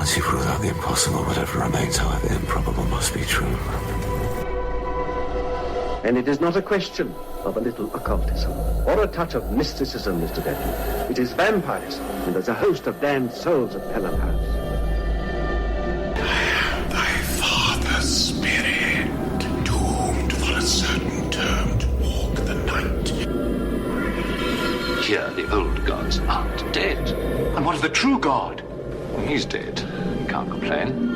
Once you've ruled out the impossible, whatever remains, however improbable, must be true. And it is not a question of a little occultism or a touch of mysticism, Mr. Benton. It is vampirism, and there's a host of damned souls at Pelham House. I am thy father's spirit, doomed for a certain term to walk the night. Here, the old gods aren't dead. And what of the true god? He's dead. Can't complain.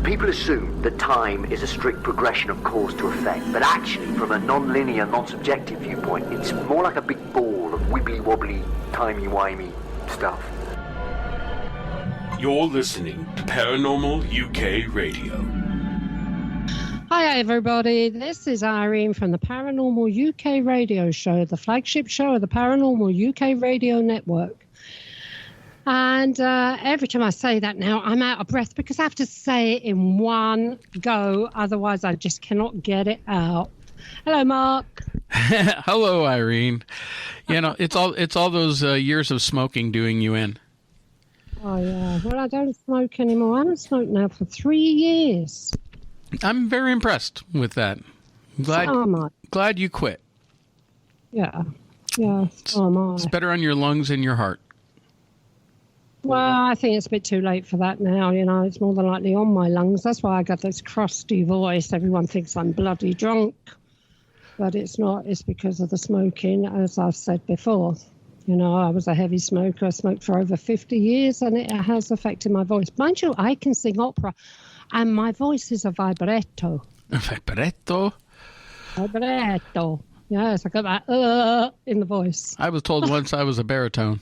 People assume that time is a strict progression of cause to effect, but actually, from a non-linear, non-subjective viewpoint, it's more like a big ball of wibbly-wobbly, timey-wimey stuff. You're listening to Paranormal UK Radio. Hi everybody, this is Irene from the Paranormal UK Radio Show, the flagship show of the Paranormal UK Radio Network. And every time I say that now, I'm out of breath because I have to say it in one go. Otherwise, I just cannot get it out. Hello, Mark. Hello, Irene. You know, it's all those years of smoking doing you in. Oh, yeah. Well, I don't smoke anymore. I haven't smoked now for 3 years. I'm very impressed with that. Glad you quit. Yeah. Yeah, so am I. It's better on your lungs and your heart. Well, I think it's a bit too late for that now, you know. It's more than likely on my lungs. That's why I got this crusty voice. Everyone thinks I'm bloody drunk. But it's not. It's because of the smoking, as I've said before. You know, I was a heavy smoker. I smoked for over 50 years, and it has affected my voice. Mind you, I can sing opera, and my voice is a vibrato. A vibrato? Vibrato. Yes, I got that in the voice. I was told once I was a baritone.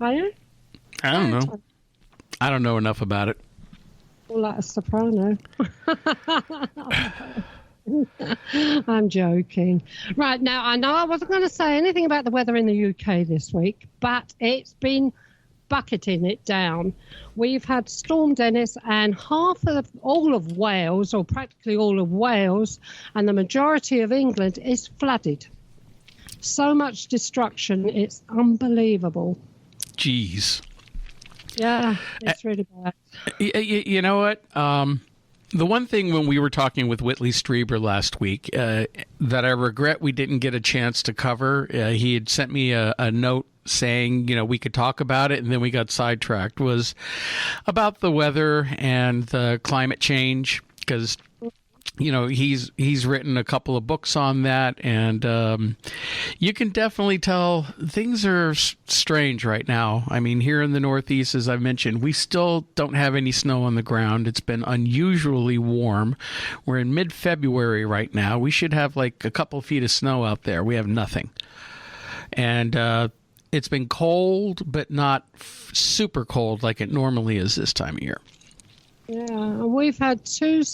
Are you? I don't know. I don't know enough about it. Well, like a soprano. I'm joking. Right, now, I know I wasn't going to say anything about the weather in the UK this week, but it's been bucketing it down. We've had Storm Dennis, and all of Wales, or practically all of Wales, and the majority of England is flooded. So much destruction, it's unbelievable. Jeez. Yeah, it's really bad. You know what? The one thing when we were talking with Whitley Strieber last week that I regret we didn't get a chance to cover, he had sent me a note saying, you know, we could talk about it, and then we got sidetracked, was about the weather and the climate change, because you know, he's written a couple of books on that, and you can definitely tell things are strange right now. I mean, here in the Northeast, as I mentioned, we still don't have any snow on the ground. It's been unusually warm. We're in mid-February right now. We should have like a couple feet of snow out there. We have nothing. And it's been cold, but not super cold like it normally is this time of year. Yeah, we've had two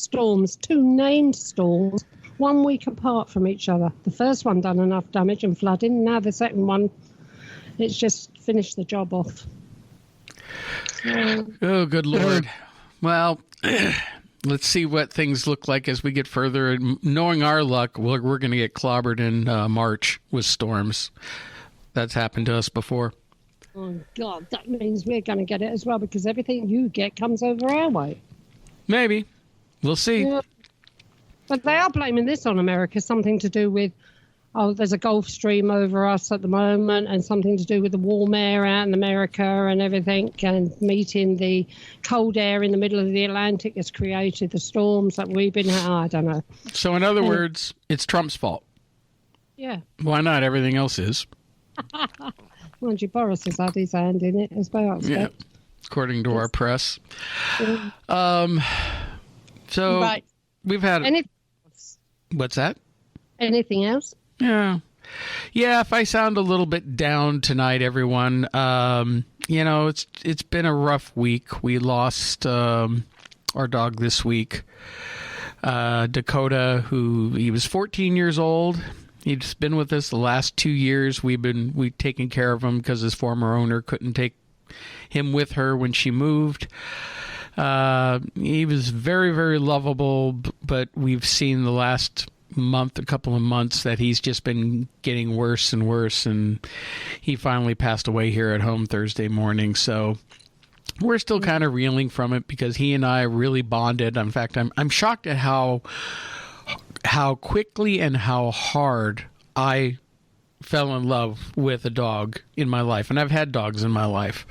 named storms, 1 week apart from each other. The first one done enough damage and flooding. Now the second one, it's just finished the job off. Oh, good Lord. Well, let's see what things look like as we get further. And knowing our luck, we're going to get clobbered in March with storms. That's happened to us before. Oh, God, that means we're going to get it as well, because everything you get comes over our way. Maybe. We'll see. Yeah. But they are blaming this on America, something to do with, there's a Gulf Stream over us at the moment, and something to do with the warm air out in America and everything, and meeting the cold air in the middle of the Atlantic has created the storms that we've been having. I don't know. So in other words, it's Trump's fault. Yeah. Why not? Everything else is. Mind you, Boris has had his hand in it as well. Yeah, according to our press. Yeah. So right. We've had... Anything else? What's that? Anything else? Yeah. Yeah, if I sound a little bit down tonight, everyone, you know, it's been a rough week. We lost our dog this week, Dakota, he was 14 years old. He's been with us the last 2 years. We've taken care of him because his former owner couldn't take him with her when she moved. He was very, very lovable, but we've seen the last a couple of months, that he's just been getting worse and worse, and he finally passed away here at home Thursday morning. So we're still kind of reeling from it because he and I really bonded. In fact, I'm shocked at how quickly and how hard I fell in love with a dog in my life. And I've had dogs in my life.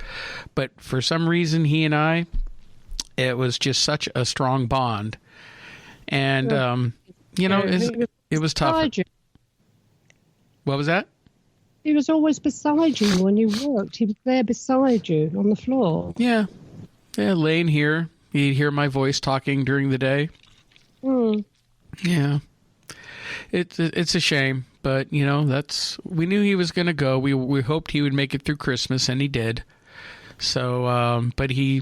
But for some reason, he and I, it was just such a strong bond. And, it was tough. What was that? He was always beside you when you worked. He was there beside you on the floor. Yeah. Yeah, laying here. He'd hear my voice talking during the day. Yeah. It's a shame, but, we knew he was going to go. We hoped he would make it through Christmas, and he did. So, but he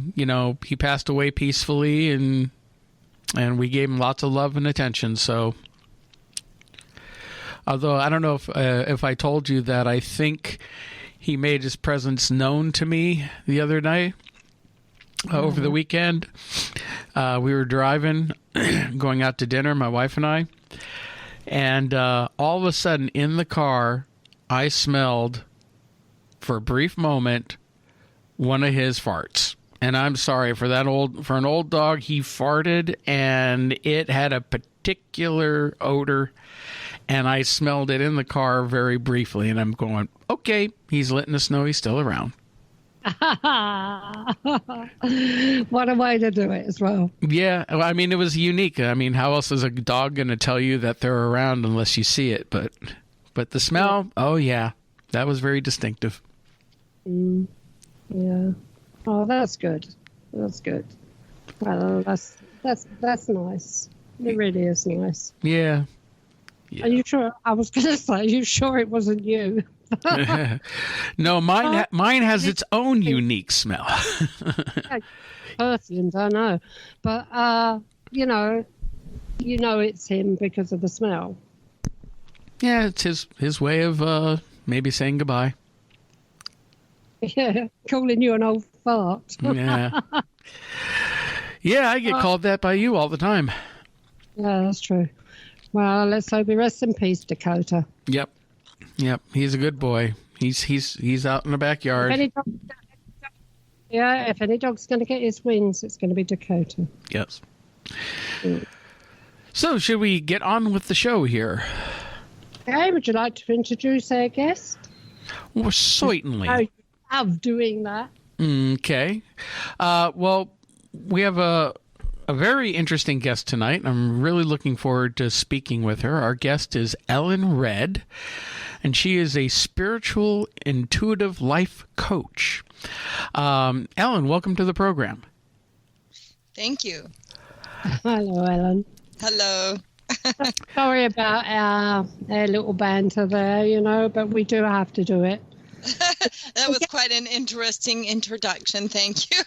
passed away peacefully, and we gave him lots of love and attention, so... Although I don't know if I told you that I think he made his presence known to me the other night, over the weekend. We were driving, going out to dinner, my wife and I, and all of a sudden in the car, I smelled, for a brief moment, one of his farts. And I'm sorry, for an old dog, he farted, and it had a particular odor. And I smelled it in the car very briefly, and I'm going, okay, he's letting us know he's still around. What a way to do it as well. Yeah, I mean, it was unique. I mean, how else is a dog going to tell you that they're around unless you see it? But the smell, oh, yeah, that was very distinctive. Yeah. Oh, that's good. That's good. Well, that's nice. It really is nice. Yeah. Yeah. Are you sure? I was going to say, are you sure it wasn't you? No, mine has its own unique smell. Perfumes, I know. But, it's him because of the smell. Yeah, it's his way of maybe saying goodbye. Yeah, calling you an old fart. Yeah. Yeah, I get called that by you all the time. Yeah, that's true. Well, let's hope he rests in peace, Dakota. Yep. He's a good boy. He's out in the backyard. If any dog's going to get his wings, it's going to be Dakota. Yes. So, should we get on with the show here? Okay, would you like to introduce our guest? Well, certainly. I love doing that. Okay. Well, we have a very interesting guest tonight. I'm really looking forward to speaking with her. Our guest is Ellen REDD, and she is a spiritual intuitive life coach. Ellen, welcome to the program. Thank you. Hello, Ellen. Hello. Sorry about our little banter there, but we do have to do it. That was quite an interesting introduction. Thank you.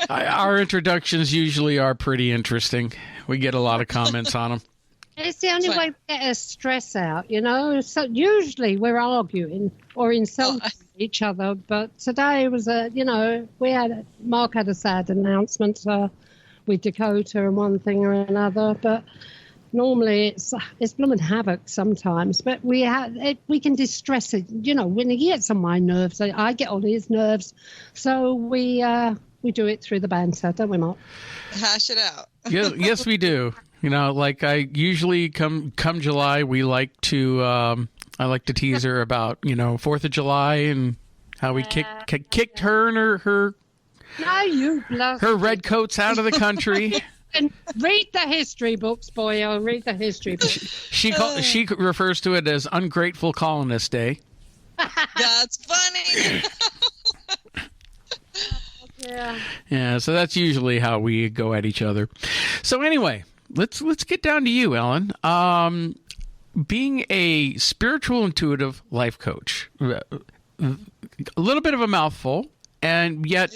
Our introductions usually are pretty interesting. We get a lot of comments on them. It's the only way to get our stress out, So usually we're arguing or insulting each other, but today was Mark had a sad announcement with Dakota and one thing or another, but normally it's blooming havoc sometimes, but we can distress it. When he gets on my nerves, I get on his nerves, so we do it through the banter, don't we, Mark? Hash it out. Yes, we do. Like I usually come July, we like to I like to tease her about 4th of July and how we kicked her and her red coats out of the country. And read the history books, boy. Read the history books. She refers to it as Ungrateful Colonist Day. That's funny. Yeah, so that's usually how we go at each other. So anyway, let's get down to you, Ellen. Being a spiritual intuitive life coach, a little bit of a mouthful, and yet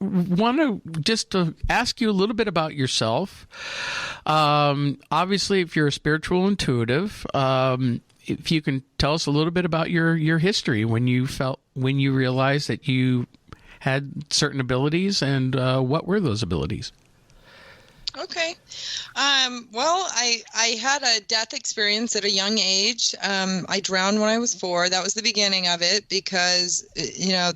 want to just ask you a little bit about yourself. Obviously, if you're a spiritual intuitive, if you can tell us a little bit about your history, when you realized that you had certain abilities, and what were those abilities? Okay. Well, I had a death experience at a young age. I drowned when I was 4. That was the beginning of it because,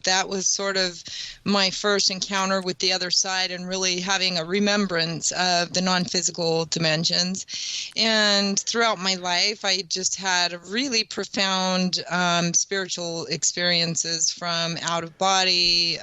that was sort of my first encounter with the other side and really having a remembrance of the non-physical dimensions. And throughout my life, I just had really profound spiritual experiences from out of body,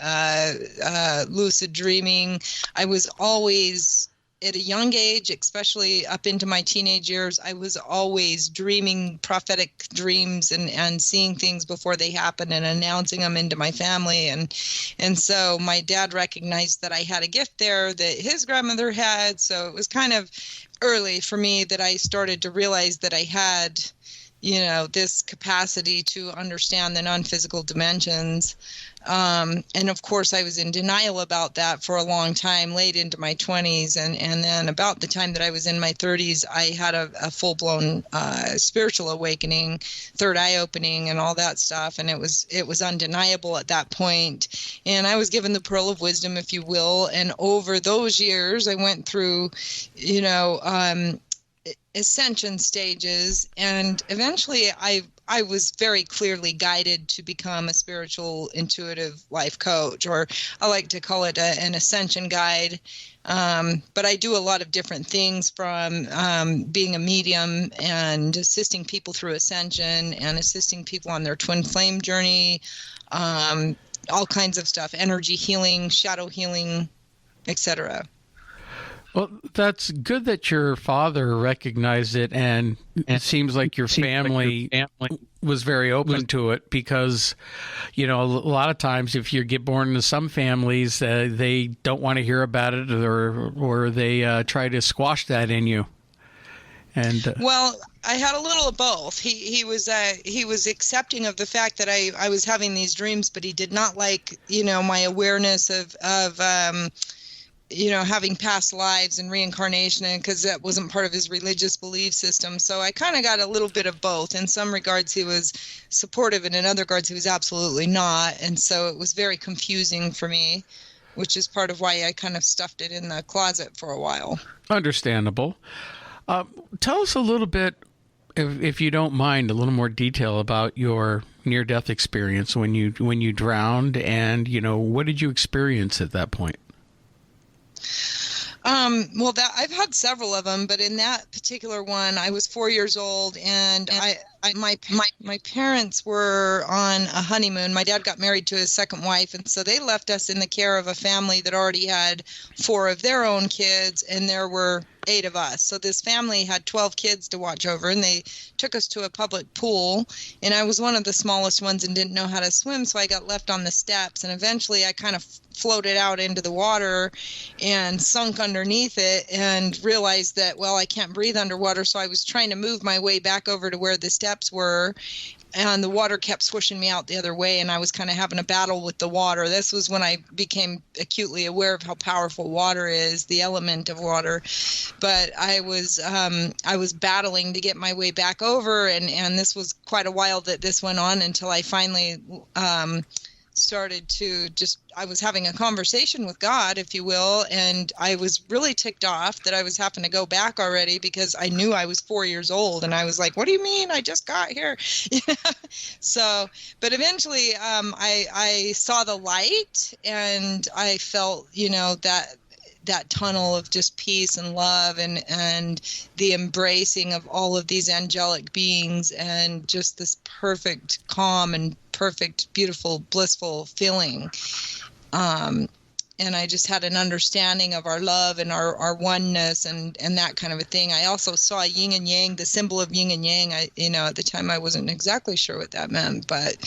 lucid dreaming. I was always, at a young age, especially up into my teenage years, I was always dreaming prophetic dreams and seeing things before they happen and announcing them into my family. And so my dad recognized that I had a gift there that his grandmother had. So it was kind of early for me that I started to realize that I had, this capacity to understand the non-physical dimensions. And of course, I was in denial about that for a long time, late into my 20s. And then about the time that I was in my 30s, I had a full-blown spiritual awakening, third eye opening and all that stuff. And it was undeniable at that point. And I was given the pearl of wisdom, if you will. And over those years, I went through, ascension stages, and eventually I was very clearly guided to become a spiritual intuitive life coach, or I like to call it an ascension guide. But I do a lot of different things, from being a medium and assisting people through ascension and assisting people on their twin flame journey, all kinds of stuff, energy healing, shadow healing, etc. Well, that's good that your father recognized it, and it seems like your family was very open to it, because, a lot of times if you get born into some families, they don't want to hear about it, or they try to squash that in you. And well, I had a little of both. He was accepting of the fact that I was having these dreams, but he did not like, my awareness of having past lives and reincarnation, because that wasn't part of his religious belief system. So I kind of got a little bit of both. In some regards, he was supportive, and in other regards, he was absolutely not. And so it was very confusing for me, which is part of why I kind of stuffed it in the closet for a while. Understandable. Tell us a little bit, if you don't mind, a little more detail about your near-death experience when you drowned, and, what did you experience at that point? Well, I've had several of them, but in that particular one, I was 4 years old, and my parents were on a honeymoon. My dad got married to his second wife, and so they left us in the care of a family that already had 4 of their own kids, and there were 8 of us. So this family had 12 kids to watch over, and they took us to a public pool, and I was one of the smallest ones and didn't know how to swim, so I got left on the steps, and eventually I kind of floated out into the water and sunk underneath it and realized that, well, I can't breathe underwater. So I was trying to move my way back over to where the steps were, and the water kept swishing me out the other way, and I was kind of having a battle with the water. This was when I became acutely aware of how powerful water is, the element of water. But I was battling to get my way back over, and this was quite a while that this went on, until I finally started to I was having a conversation with God, if you will, and I was really ticked off that I was having to go back already, because I knew I was 4 years old, and I was like, what do you mean? I just got here. So, but eventually I saw the light, and I felt, that tunnel of just peace and love, and the embracing of all of these angelic beings, and just this perfect calm and perfect, beautiful, blissful feeling. And I just had an understanding of our love and our oneness and that kind of a thing. I also saw yin and yang, the symbol of yin and yang. At the time I wasn't exactly sure what that meant, but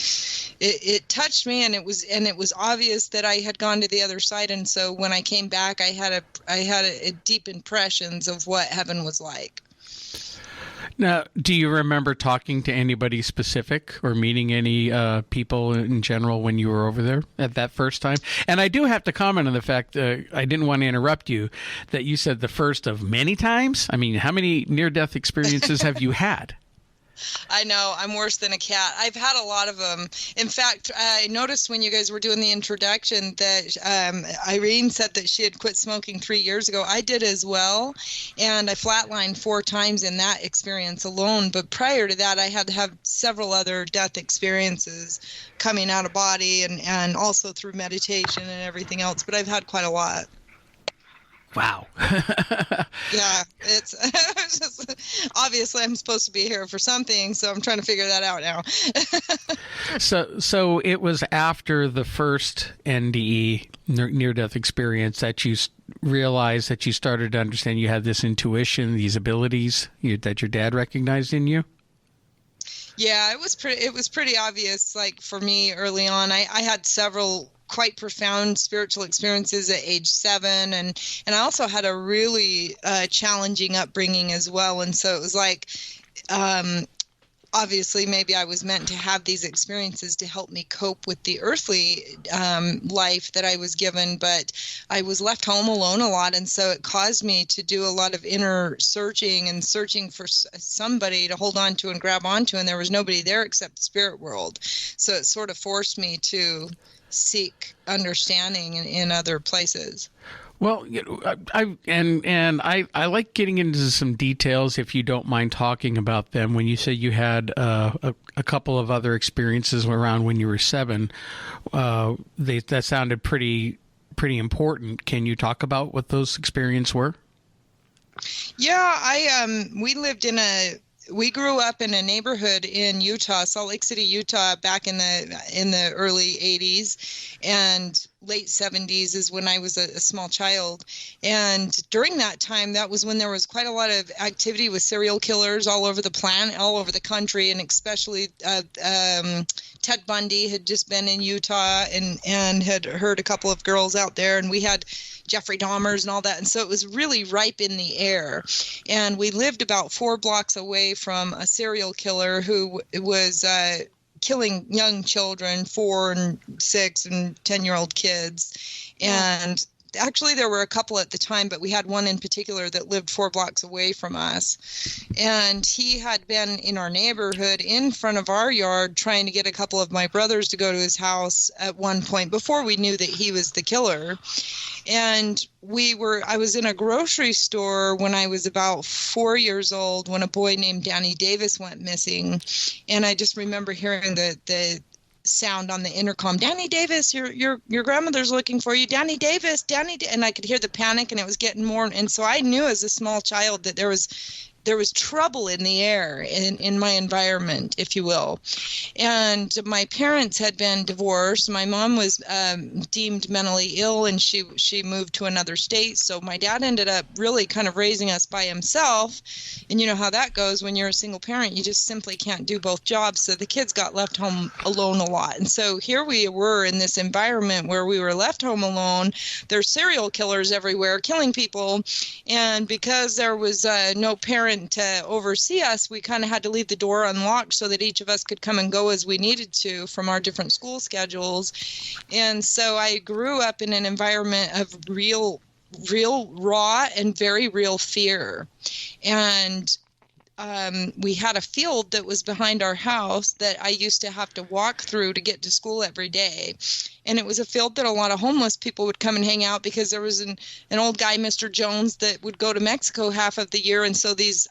it touched me, and it was obvious that I had gone to the other side. And so when I came back, I had a deep impressions of what heaven was like. Now, do you remember talking to anybody specific or meeting any people in general when you were over there at that first time? And I do have to comment on the fact that I didn't want to interrupt you, that you said the first of many times. I mean, how many near-death experiences have you had? I know, I'm worse than a cat. I've had a lot of them. In fact, I noticed when you guys were doing the introduction that Irene said that she had quit smoking 3 years ago. I did as well, and I flatlined 4 times in that experience alone. But prior to that, I had to have several other death experiences coming out of body and also through meditation and everything else. But I've had quite a lot. Wow. Yeah, it's just, obviously I'm supposed to be here for something, so I'm trying to figure that out now. So it was after the first NDE, near-death experience, that you realized that you started to understand you had this intuition, these abilities that your dad recognized in you? Yeah, it was pretty obvious, like, for me early on. I had several quite profound spiritual experiences at age 7, and I also had a really challenging upbringing as well. And so it was like, obviously maybe I was meant to have these experiences to help me cope with the earthly life that I was given, but I was left home alone a lot, and so it caused me to do a lot of inner searching and searching for somebody to hold on to and grab onto, and there was nobody there except the spirit world. So it sort of forced me to seek understanding in other places. Well, I like getting into some details, if you don't mind talking about them. When you say you had a couple of other experiences around when you were 7, that sounded pretty important. Can you talk about what those experiences were? Yeah, we grew up in a neighborhood in Utah, Salt Lake City, Utah, back in the early 80s, and late 70s is when I was a small child. And during that time, that was when there was quite a lot of activity with serial killers all over the planet, all over the country, and especially Ted Bundy had just been in Utah and had heard a couple of girls out there, and we had Jeffrey Dahmer's and all that. And so it was really ripe in the air. And we lived about 4 blocks away from a serial killer who was killing young children, 4 and 6 and 10-year-old kids. And actually there were a couple at the time, but we had one in particular that lived 4 blocks away from us. And he had been in our neighborhood in front of our yard trying to get a couple of my brothers to go to his house at one point before we knew that he was the killer. And I was in a grocery store when I was about 4 years old when a boy named Danny Davis went missing. And I just remember hearing the sound on the intercom, "Danny Davis, your grandmother's looking for you, Danny Davis, and I could hear the panic, and it was getting more. And so I knew as a small child that there was trouble in the air in my environment, if you will. And my parents had been divorced. My mom was deemed mentally ill, and she moved to another state. So my dad ended up really kind of raising us by himself. And you know how that goes when you're a single parent. You just simply can't do both jobs. So the kids got left home alone a lot. And so here we were in this environment where we were left home alone. There's serial killers everywhere killing people. And because there was no parent to oversee us, we kind of had to leave the door unlocked so that each of us could come and go as we needed to from our different school schedules. And so I grew up in an environment of real raw and very real fear. And we had a field that was behind our house that I used to have to walk through to get to school every day. And it was a field that a lot of homeless people would come and hang out because there was an old guy, Mr. Jones, that would go to Mexico half of the year. And so these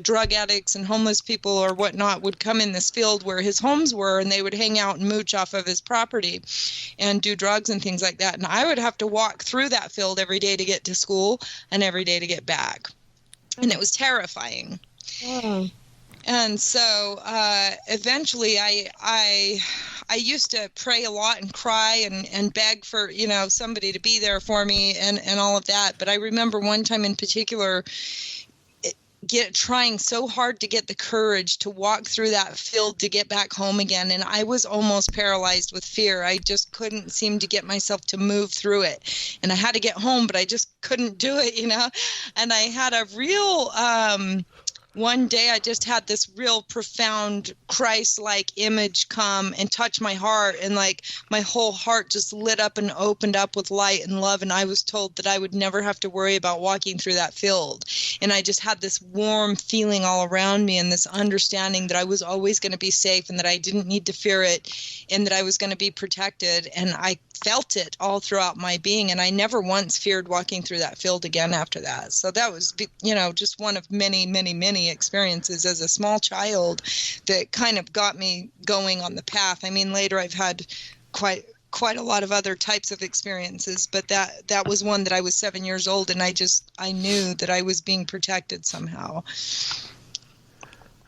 drug addicts and homeless people or whatnot would come in this field where his homes were, and they would hang out and mooch off of his property and do drugs and things like that. And I would have to walk through that field every day to get to school and every day to get back. And it was terrifying. Oh. And so eventually I used to pray a lot and cry and beg for, somebody to be there for me and all of that. But I remember one time in particular trying so hard to get the courage to walk through that field to get back home again. And I was almost paralyzed with fear. I just couldn't seem to get myself to move through it. And I had to get home, but I just couldn't do it, And I had a real one day I just had this real profound Christ-like image come and touch my heart, and like my whole heart just lit up and opened up with light and love, and I was told that I would never have to worry about walking through that field. And I just had this warm feeling all around me, and this understanding that I was always going to be safe, and that I didn't need to fear it, and that I was going to be protected. And I felt it all throughout my being, and I never once feared walking through that field again after that. So that was, just one of many, many, many experiences as a small child that kind of got me going on the path. I mean, later I've had quite a lot of other types of experiences, but that was one that I was 7 years old, and I knew that I was being protected somehow.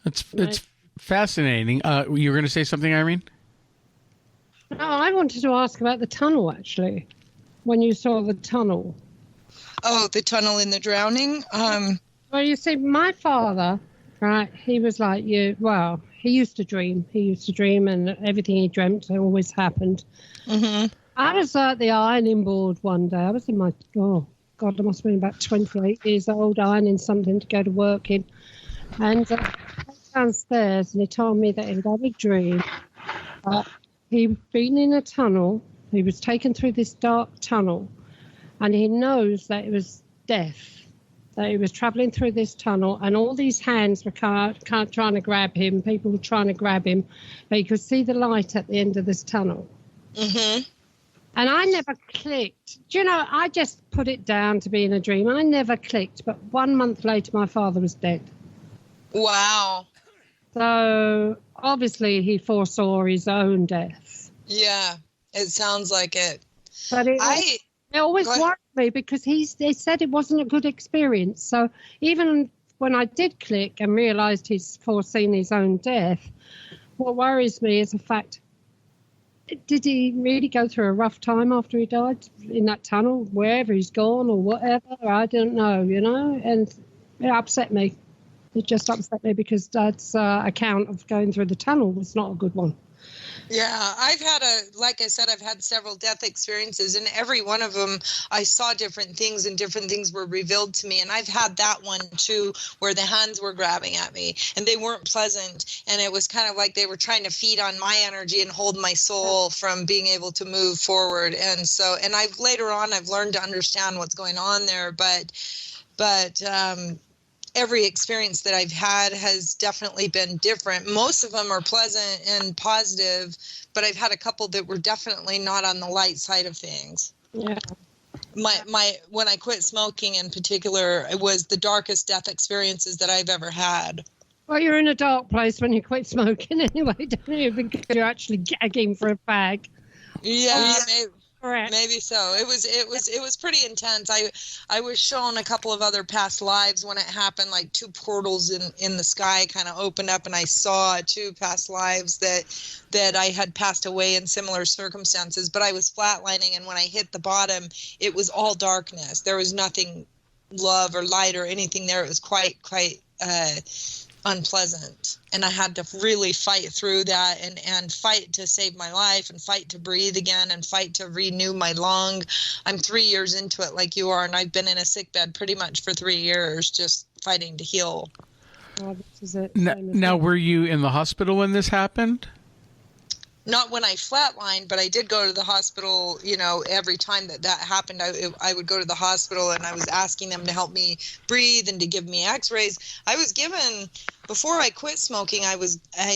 It's fascinating. You were going to say something, Irene? No, I wanted to ask about the tunnel, actually, when you saw the tunnel. Oh, the tunnel in the drowning? Well, you see, my father, right, he was like you. Well, he used to dream. And everything he dreamt always happened. Mm-hmm. I was at the ironing board one day. I was in my, I must have been about 28 years old, ironing something to go to work in. And I went downstairs, and he told me that he had a dream. He'd been in a tunnel. He was taken through this dark tunnel, and he knows that it was death. That he was traveling through this tunnel, and all these hands were trying to grab him. People were trying to grab him, but he could see the light at the end of this tunnel. Mm-hmm. And I never clicked. Do you know, I just put it down to being a dream. I never clicked, but 1 month later, my father was dead. Wow. So obviously he foresaw his own death. Yeah, it sounds like it. But it always worried me, because they said it wasn't a good experience. So even when I did click and realised he's foreseen his own death, what worries me is the fact, did he really go through a rough time after he died in that tunnel, wherever he's gone or whatever? I don't know, and it upset me. It just upset me, because Dad's account of going through the tunnel was not a good one. Yeah, I've had several death experiences, and every one of them I saw different things, and different things were revealed to me. And I've had that one too, where the hands were grabbing at me, and they weren't pleasant, and it was kind of like they were trying to feed on my energy and hold my soul from being able to move forward. And I've later on learned to understand what's going on there, but every experience that I've had has definitely been different. Most of them are pleasant and positive, but I've had a couple that were definitely not on the light side of things. Yeah. When I quit smoking in particular, it was the darkest death experiences that I've ever had. Well, you're in a dark place when you quit smoking anyway, don't you? Because you're actually gagging for a fag. Yeah, Correct. Maybe so. It was pretty intense. I was shown a couple of other past lives when it happened, like two portals in the sky kind of opened up, and I saw two past lives that I had passed away in similar circumstances. But I was flatlining, and when I hit the bottom, it was all darkness. There was nothing love or light or anything there. It was quite unpleasant, and I had to really fight through that and fight to save my life, and fight to breathe again, and fight to renew my lung. I'm 3 years into it like you are, and I've been in a sick bed pretty much for 3 years, just fighting to heal. Oh, this is it. Now, were you in the hospital when this happened? Not when I flatlined, but I did go to the hospital, every time that happened, I would go to the hospital, and I was asking them to help me breathe and to give me x-rays. I was given, before I quit smoking, I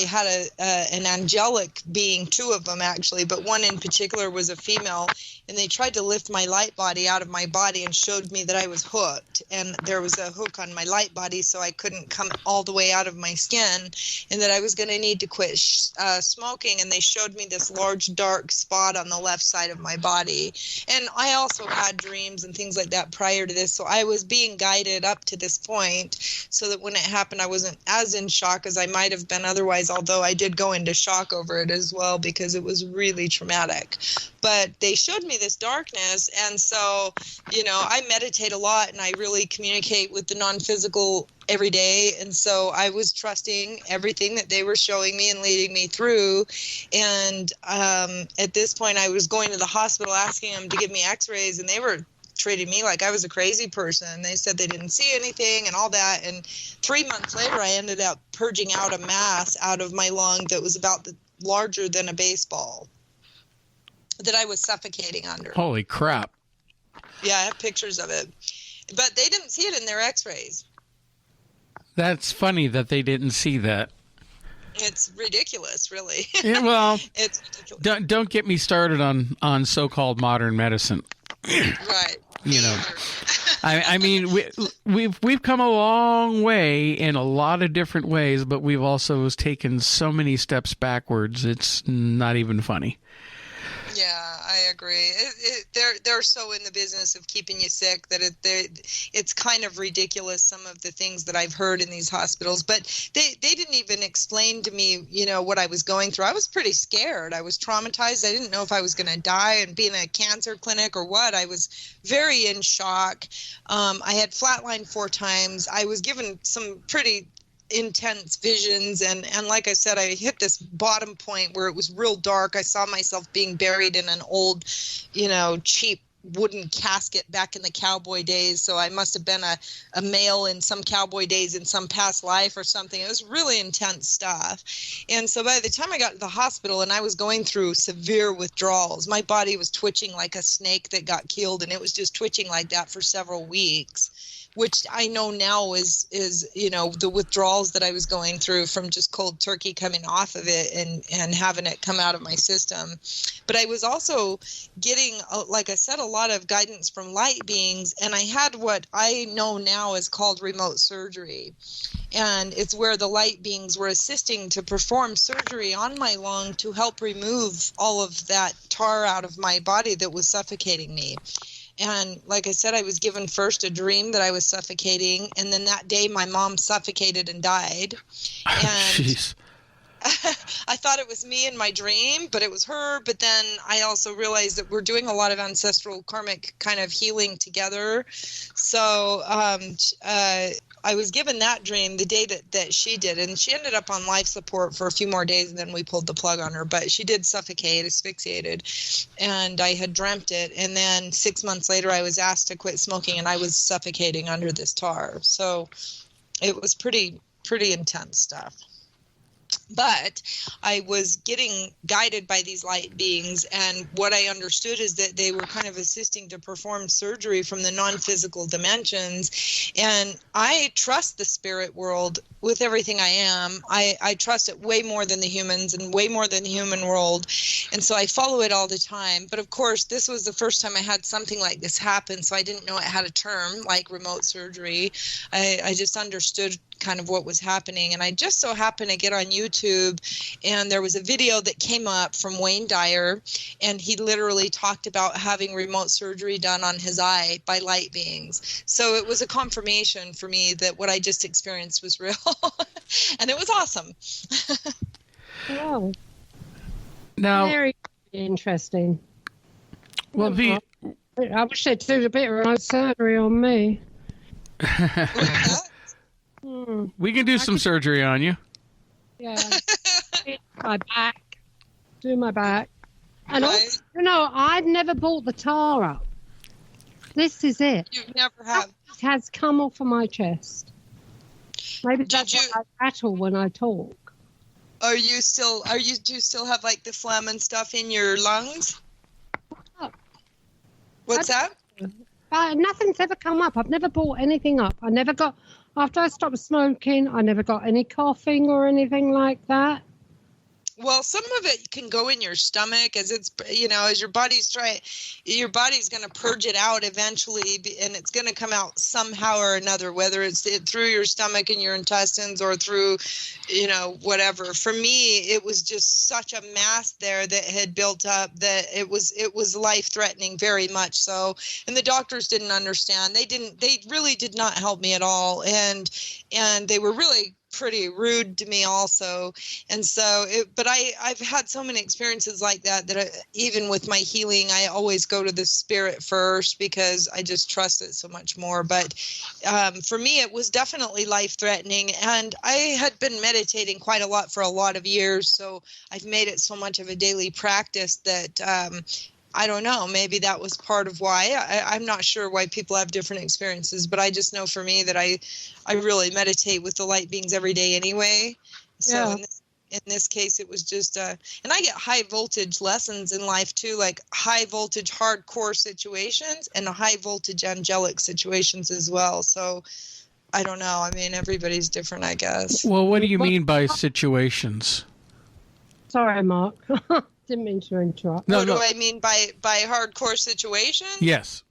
had an angelic being, two of them actually, but one in particular was a female, and they tried to lift my light body out of my body and showed me that I was hooked, and there was a hook on my light body, so I couldn't come all the way out of my skin, and that I was going to need to quit smoking, and they showed me this large dark spot on the left side of my body. And I also had dreams and things like that prior to this, so I was being guided up to this point so that when it happened I wasn't as in shock as I might have been otherwise, although I did go into shock over it as well because it was really traumatic. But they showed me this darkness, and so I meditate a lot, and I really communicate with the non-physical every day, and so I was trusting everything that they were showing me and leading me through. And at this point I was going to the hospital asking them to give me x-rays, and they were treated me like I was a crazy person. They said they didn't see anything and all that. And 3 months later, I ended up purging out a mass out of my lung that was about larger than a baseball that I was suffocating under. Holy crap. Yeah, I have pictures of it. But they didn't see it in their x-rays. That's funny that they didn't see that. It's ridiculous, really. Yeah, well, it's ridiculous. Don't get me started on so-called modern medicine. Right. You know, I mean, we've come a long way in a lot of different ways, but we've also taken so many steps backwards. It's not even funny. Yeah, I agree. They're so in the business of keeping you sick that it's kind of ridiculous, some of the things that I've heard in these hospitals. But they didn't even explain to me, what I was going through. I was pretty scared. I was traumatized. I didn't know if I was going to die and be in a cancer clinic or what. I was very in shock. I had flatlined 4 times. I was given some pretty intense visions, and like I said, I hit this bottom point where it was real dark. I saw myself being buried in an old, cheap wooden casket back in the cowboy days. So I must have been a male in some cowboy days in some past life or something. It was really intense stuff. And so by the time I got to the hospital and I was going through severe withdrawals, my body was twitching like a snake that got killed, and it was just twitching like that for several weeks, which I know now is the withdrawals that I was going through from just cold turkey coming off of it and having it come out of my system. But I was also getting, like I said, a lot of guidance from light beings, and I had what I know now is called remote surgery. And it's where the light beings were assisting to perform surgery on my lung to help remove all of that tar out of my body that was suffocating me. And like I said, I was given first a dream that I was suffocating, and then that day my mom suffocated and died. And I thought it was me in my dream, but it was her. But then I also realized that we're doing a lot of ancestral karmic kind of healing together. So I was given that dream the day that she did, and she ended up on life support for a few more days, and then we pulled the plug on her. But she did suffocate, asphyxiated, and I had dreamt it. And then 6 months later, I was asked to quit smoking, and I was suffocating under this tar. So it was pretty intense stuff. But I was getting guided by these light beings, and what I understood is that they were kind of assisting to perform surgery from the non-physical dimensions. And I trust the spirit world with everything I am. I trust it way more than the humans and way more than the human world. And so I follow it all the time. But of course, this was the first time I had something like this happen, so I didn't know it had a term like remote surgery. I just understood kind of what was happening, and I just so happened to get on YouTube, and there was a video that came up from Wayne Dyer, and he literally talked about having remote surgery done on his eye by light beings. So it was a confirmation for me that what I just experienced was real. And it was awesome. Wow. Now, very interesting. Well, I wish they'd do a bit of remote surgery on me. We can do some surgery on you. Yeah. My back. Do my back. And Right. also, I'd never bought the tar up. This is it. You've never have. It has come off of my chest. Maybe Did that's you- why I rattle when I talk. Do you still have like the phlegm and stuff in your lungs? What's that? Nothing's ever come up. I've never bought anything up. After I stopped smoking, I never got any coughing or anything like that. Well, some of it can go in your stomach as it's, as your body's going to purge it out eventually, and it's going to come out somehow or another, whether it's through your stomach and your intestines or through, whatever. For me, it was just such a mass there that had built up that it was life-threatening, very much so. And the doctors didn't understand. They really did not help me at all, and they were really pretty rude to me also. And so but I've had so many experiences like that even with my healing, I always go to the spirit first because I just trust it so much more. But for me, it was definitely life-threatening, and I had been meditating quite a lot for a lot of years, so I've made it so much of a daily practice that I don't know. Maybe that was part of why. I'm not sure why people have different experiences, but I just know for me that I really meditate with the light beings every day anyway. So in this case, it was just, and I get high voltage lessons in life too, like high voltage hardcore situations and high voltage angelic situations as well. So I don't know. I mean, everybody's different, I guess. Well, what do you mean by situations? Sorry, Mark. Didn't mean to interrupt. What do I mean by hardcore situations? Yes.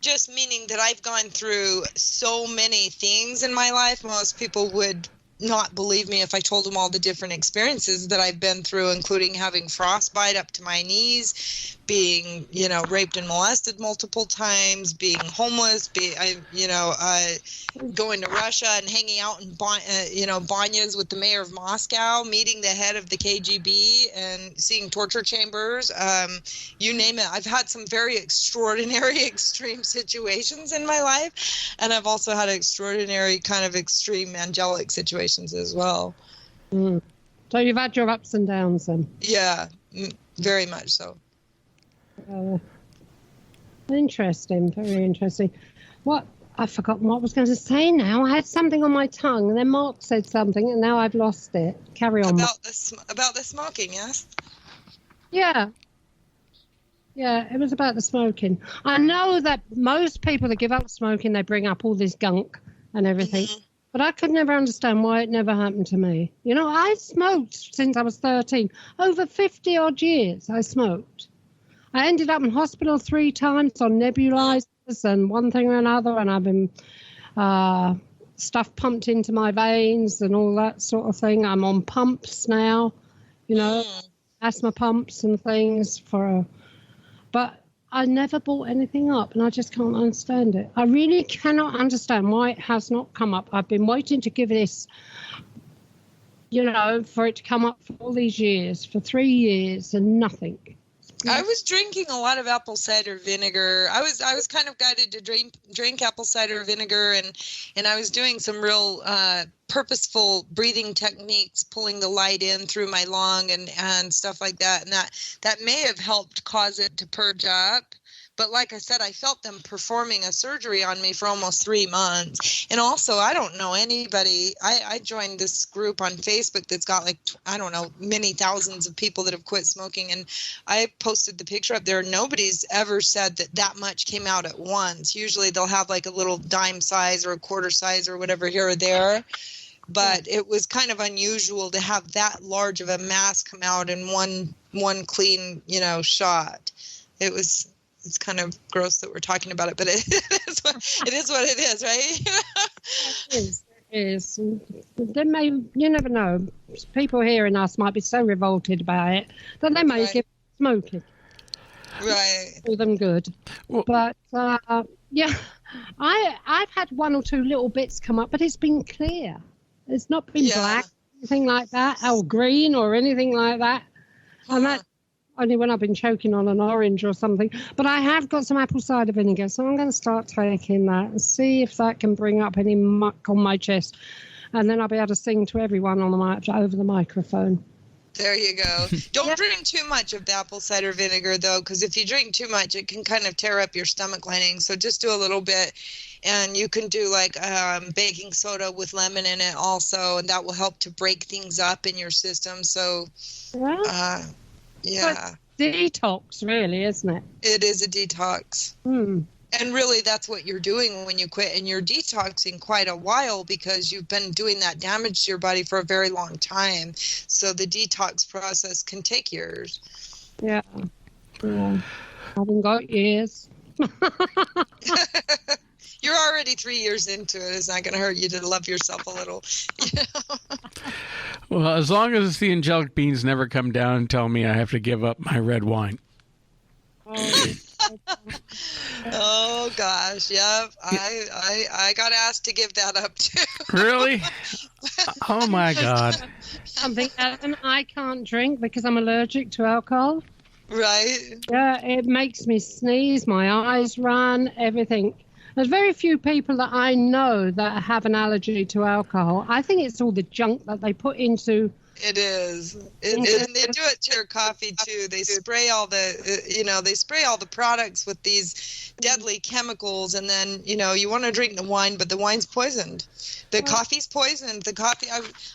Just meaning that I've gone through so many things in my life. Most people would not believe me if I told them all the different experiences that I've been through, including having frostbite up to my knees, being, raped and molested multiple times, being homeless, going to Russia and hanging out in, banyas with the mayor of Moscow, meeting the head of the KGB and seeing torture chambers. You name it. I've had some very extraordinary, extreme situations in my life. And I've also had extraordinary kind of extreme angelic situations as well. Mm. So you've had your ups and downs then? Yeah, very much so. Interesting, very interesting. I've forgotten what I was going to say now. I had something on my tongue, and then Mark said something, and now I've lost it. Carry on. About the smoking, yes? Yeah, it was about the smoking. I know that most people that give up smoking, they bring up all this gunk and everything, but I could never understand why it never happened to me. I smoked since I was 13. Over 50-odd years I smoked. I ended up in hospital 3 times on nebulizers and one thing or another, and I've been stuff pumped into my veins and all that sort of thing. I'm on pumps now, asthma pumps and things but I never bought anything up, and I just can't understand it. I really cannot understand why it has not come up. I've been waiting to give this, for it to come up for all these years, for 3 years, and nothing. I was drinking a lot of apple cider vinegar. I was kind of guided to drink apple cider vinegar, and I was doing some real purposeful breathing techniques, pulling the light in through my lung and stuff like that. And that may have helped cause it to purge up. But like I said, I felt them performing a surgery on me for almost 3 months. And also, I don't know anybody. I joined this group on Facebook that's got many thousands of people that have quit smoking. And I posted the picture up there. Nobody's ever said that much came out at once. Usually they'll have like a little dime size or a quarter size or whatever here or there. But it was kind of unusual to have that large of a mass come out in one clean, shot. It's kind of gross that we're talking about it, but it is what it is, right? It is. You never know. People hearing us might be so revolted by it that they may give smoking. Right. Do them good. Well, but, I've had 1 or 2 little bits come up, but it's been clear. It's not been black, anything like that, or green or anything like that. And that's only when I've been choking on an orange or something. But I have got some apple cider vinegar, so I'm going to start taking that and see if that can bring up any muck on my chest. And then I'll be able to sing to everyone over the microphone. There you go. Don't drink too much of the apple cider vinegar, though, because if you drink too much, it can kind of tear up your stomach lining. So just do a little bit. And you can do like baking soda with lemon in it also, and that will help to break things up in your system. So, yeah. Detox, really, isn't it? It is a detox. And really, that's what you're doing when you quit. And you're detoxing quite a while because you've been doing that damage to your body for a very long time. So the detox process can take years. Yeah. I haven't got years. You're already 3 years into it. It's not going to hurt you to love yourself a little. Well, as long as the angelic beings never come down and tell me I have to give up my red wine. Oh gosh, yep. I got asked to give that up too. Really? Oh my God. Something I can't drink because I'm allergic to alcohol. Right. Yeah, it makes me sneeze, my eyes run, everything. There's very few people that I know that have an allergy to alcohol. I think it's all the junk that they put into It is. And they do it to your coffee too. They spray all the products with these deadly chemicals, and then you want to drink the wine, but the wine's poisoned. The coffee's poisoned. The coffee.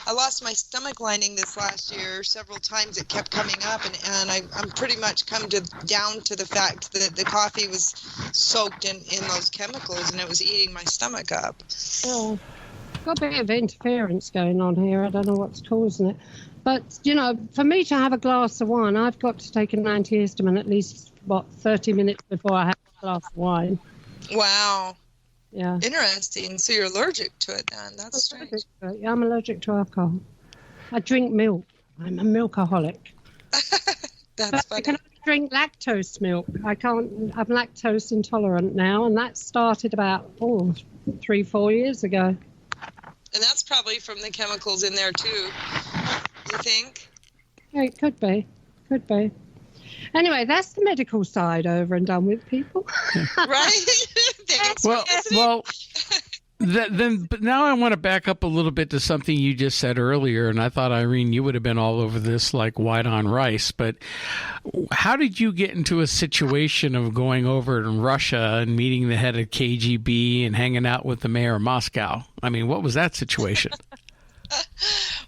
I lost my stomach lining this last year several times. It kept coming up, and I'm pretty much down to the fact that the coffee was soaked in those chemicals, and it was eating my stomach up. Oh. Got a bit of interference going on here. I don't know what's causing it. But, for me to have a glass of wine, I've got to take an antihistamine at least, 30 minutes before I have a glass of wine. Wow. Yeah. Interesting. So you're allergic to it then. That's strange. Yeah, I'm allergic to alcohol. I drink milk. I'm a milkaholic. That's funny. I can only drink lactose milk. I can't. I'm lactose intolerant now, and that started about 3-4 years ago. And that's probably from the chemicals in there too. You think? Yeah, it could be. Could be. Anyway, that's the medical side over and done with, people. Right? But now I want to back up a little bit to something you just said earlier, and I thought, Irene, you would have been all over this like white on rice, but how did you get into a situation of going over to Russia and meeting the head of KGB and hanging out with the mayor of Moscow? I mean, what was that situation?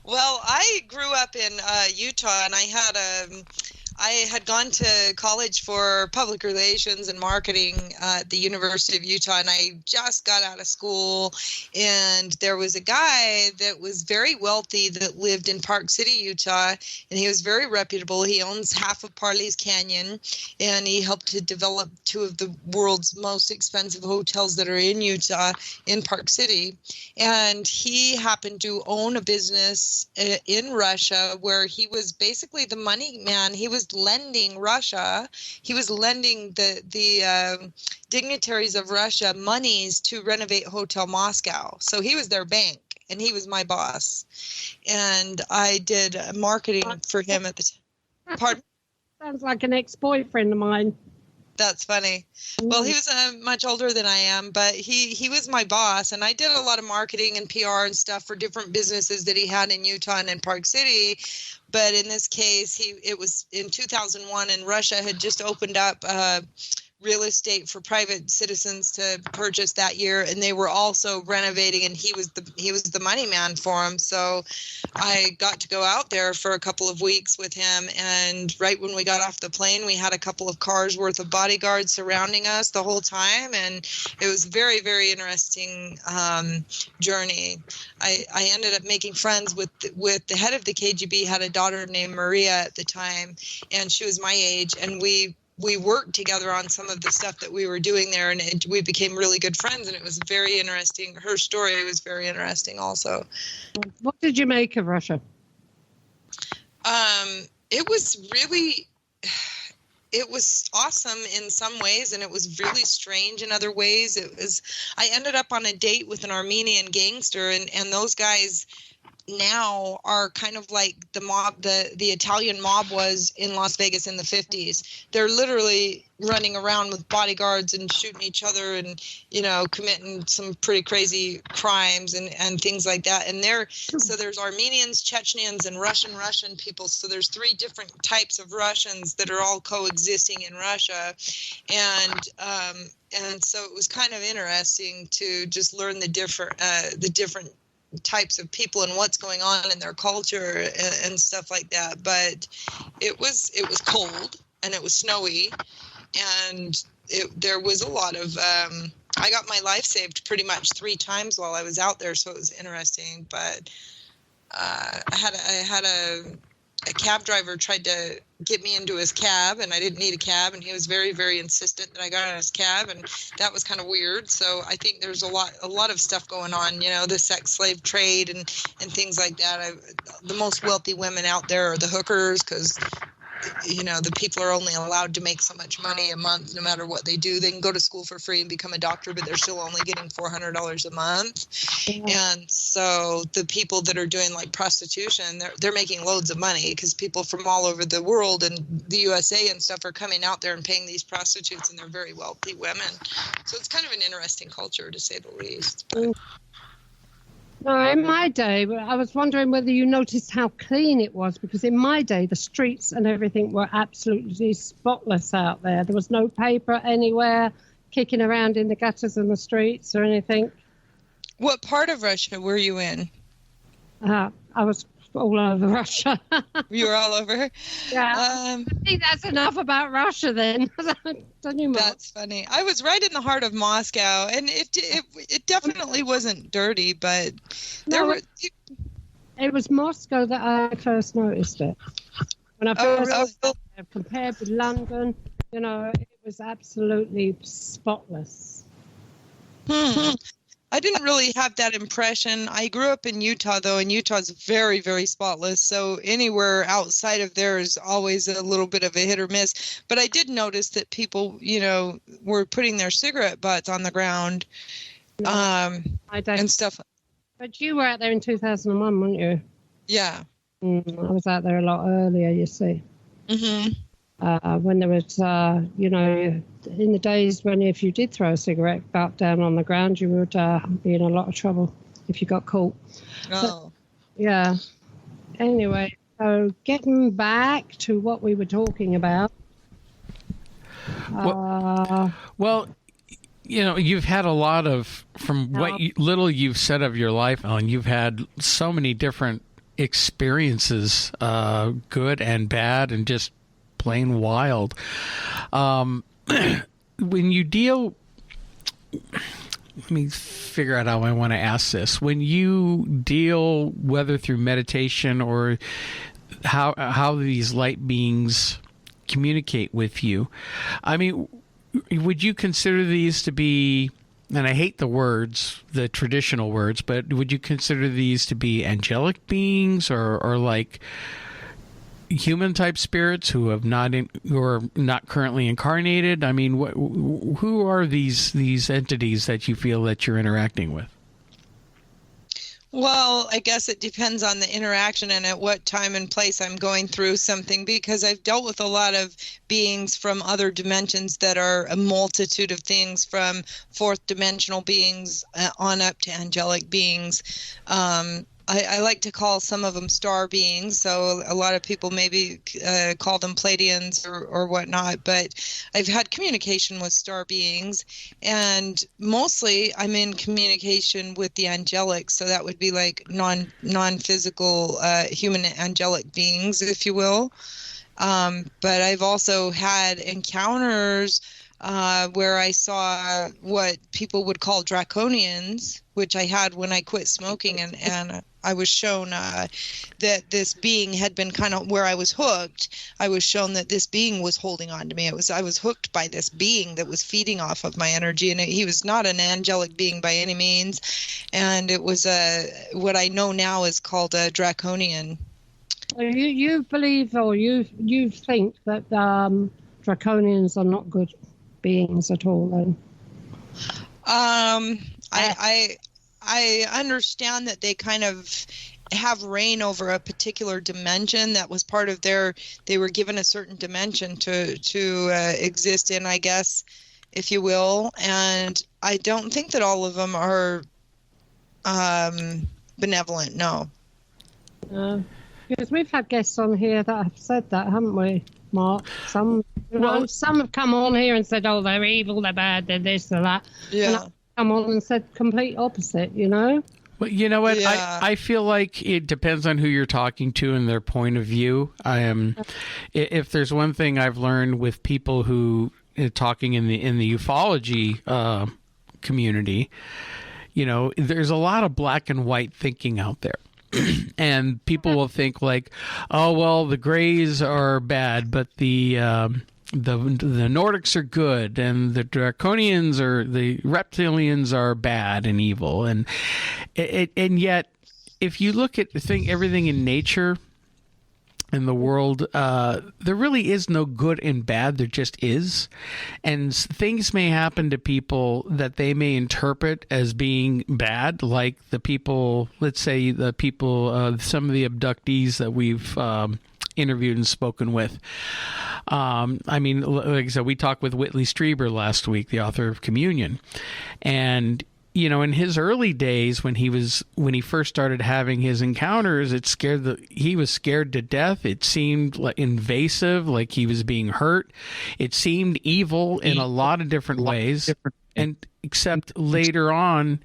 Well, I grew up in Utah, and I had gone to college for public relations and marketing at the University of Utah, and I just got out of school, and there was a guy that was very wealthy that lived in Park City, Utah, and he was very reputable. He owns half of Parley's Canyon, and he helped to develop 2 of the world's most expensive hotels that are in Utah, in Park City, and he happened to own a business in Russia where he was basically the money man. He was lending Russia. He was lending the dignitaries of Russia monies to renovate Hotel Moscow. So he was their bank, and he was my boss. And I did marketing for him at the time. Pardon? Sounds like an ex-boyfriend of mine. That's funny. Well, he was much older than I am, but he was my boss, and I did a lot of marketing and PR and stuff for different businesses that he had in Utah and in Park City. But in this case, it was in 2001, and Russia had just opened up real estate for private citizens to purchase that year, and they were also renovating, and he was the money man for them. So I got to go out there for a couple of weeks with him, and right when we got off the plane, we had a couple of cars worth of bodyguards surrounding us the whole time, and it was very, very interesting journey. I ended up making friends with the head of the KGB. Had a daughter named Maria at the time, and she was my age, and we worked together on some of the stuff that we were doing there, and we became really good friends, and it was very interesting. Her story was very interesting also. What did you make of Russia? It was awesome in some ways, and it was really strange in other ways. I ended up on a date with an Armenian gangster, and those guys now are kind of like the mob, the Italian mob was in Las Vegas in the 50s. They're literally running around with bodyguards and shooting each other and, committing some pretty crazy crimes and things like that. And so there's Armenians, Chechens, and Russian people. So there's 3 different types of Russians that are all coexisting in Russia. And so it was kind of interesting to just learn the different types of people and what's going on in their culture and stuff like that. But it was cold, and it was snowy, and there was a lot of I got my life saved pretty much 3 times while I was out there, so it was interesting. But I had a cab driver tried to get me into his cab, and I didn't need a cab, and he was very, very insistent that I got in his cab, and that was kind of weird. So I think there's a lot of stuff going on, the sex slave trade and things like that. The most wealthy women out there are the hookers, because the people are only allowed to make so much money a month no matter what they do. They can go to school for free and become a doctor, but they're still only getting $400 a month. Yeah. And so the people that are doing like prostitution, they're making loads of money, because people from all over the world and the USA and stuff are coming out there and paying these prostitutes, and they're very wealthy women. So it's kind of an interesting culture, to say the least. But. No, in my day, I was wondering whether you noticed how clean it was, because in my day, the streets and everything were absolutely spotless out there. There was no paper anywhere kicking around in the gutters and the streets or anything. What part of Russia were you in? I was all over Russia. You were all over? Yeah. I think that's enough about Russia then. That's funny. I was right in the heart of Moscow, and it definitely wasn't dirty, but it was Moscow that I first noticed it. When I first compared with London, it was absolutely spotless. I didn't really have that impression. I grew up in Utah, though, and Utah's very, very spotless. So anywhere outside of there is always a little bit of a hit or miss. But I did notice that people, were putting their cigarette butts on the ground and stuff. But you were out there in 2001, weren't you? Yeah. I was out there a lot earlier, you see. Mm-hmm. When there was, in the days when if you did throw a cigarette butt down on the ground, you would be in a lot of trouble if you got caught. Oh. But, yeah. Anyway, so getting back to what we were talking about. Well, you've had a lot of, from what little you've said of your life, Ellen, you've had so many different experiences, good and bad and just plain wild. When you deal, let me figure out how I want to ask this. When you deal, whether through meditation or how these light beings communicate with you, I mean, would you consider these to be, and I hate the traditional words, but would you consider these to be angelic beings or like human type spirits who are not currently incarnated? I mean, who are these entities that you feel that you're interacting with? Well, I guess it depends on the interaction and at what time and place I'm going through something, because I've dealt with a lot of beings from other dimensions that are a multitude of things, from fourth dimensional beings on up to angelic beings. I like to call some of them star beings, so a lot of people maybe call them Pleiadians or whatnot, but I've had communication with star beings, and mostly I'm in communication with the angelic, so that would be like non-physical human angelic beings, if you will. But I've also had encounters where I saw what people would call draconians, which I had when I quit smoking, and I was shown that this being had been kind of where I was hooked. I was shown that this being was holding on to me. I was hooked by this being that was feeding off of my energy, and he was not an angelic being by any means, and it was what I know now is called a draconian. You believe, or you think that draconians are not good beings at all, then? I understand that they kind of have reign over a particular dimension that was part of they were given a certain dimension to exist in, I guess, if you will. And I don't think that all of them are benevolent, no. Because we've had guests on here that have said that, haven't we, Mark? Some have come on here and said, oh, they're evil, they're bad, they're this, they're that. Yeah. And I've come on and said complete opposite, Well, you know what? Yeah. I feel like it depends on who you're talking to and their point of view. If there's one thing I've learned with people who talking in the ufology community, there's a lot of black and white thinking out there. And people will think like, oh, well, the Greys are bad, but the Nordics are good, and the Draconians the reptilians are bad and evil. And yet, if you look at everything in nature, in the world, there really is no good and bad. There just is. And things may happen to people that they may interpret as being bad, like the people, let's say the people, some of the abductees that we've interviewed and spoken with. I mean, like I said, we talked with Whitley Strieber last week, the author of Communion. And in his early days when he first started having his encounters, he was scared to death. It seemed like invasive, like he was being hurt. It seemed evil in a lot of different ways. And except later on,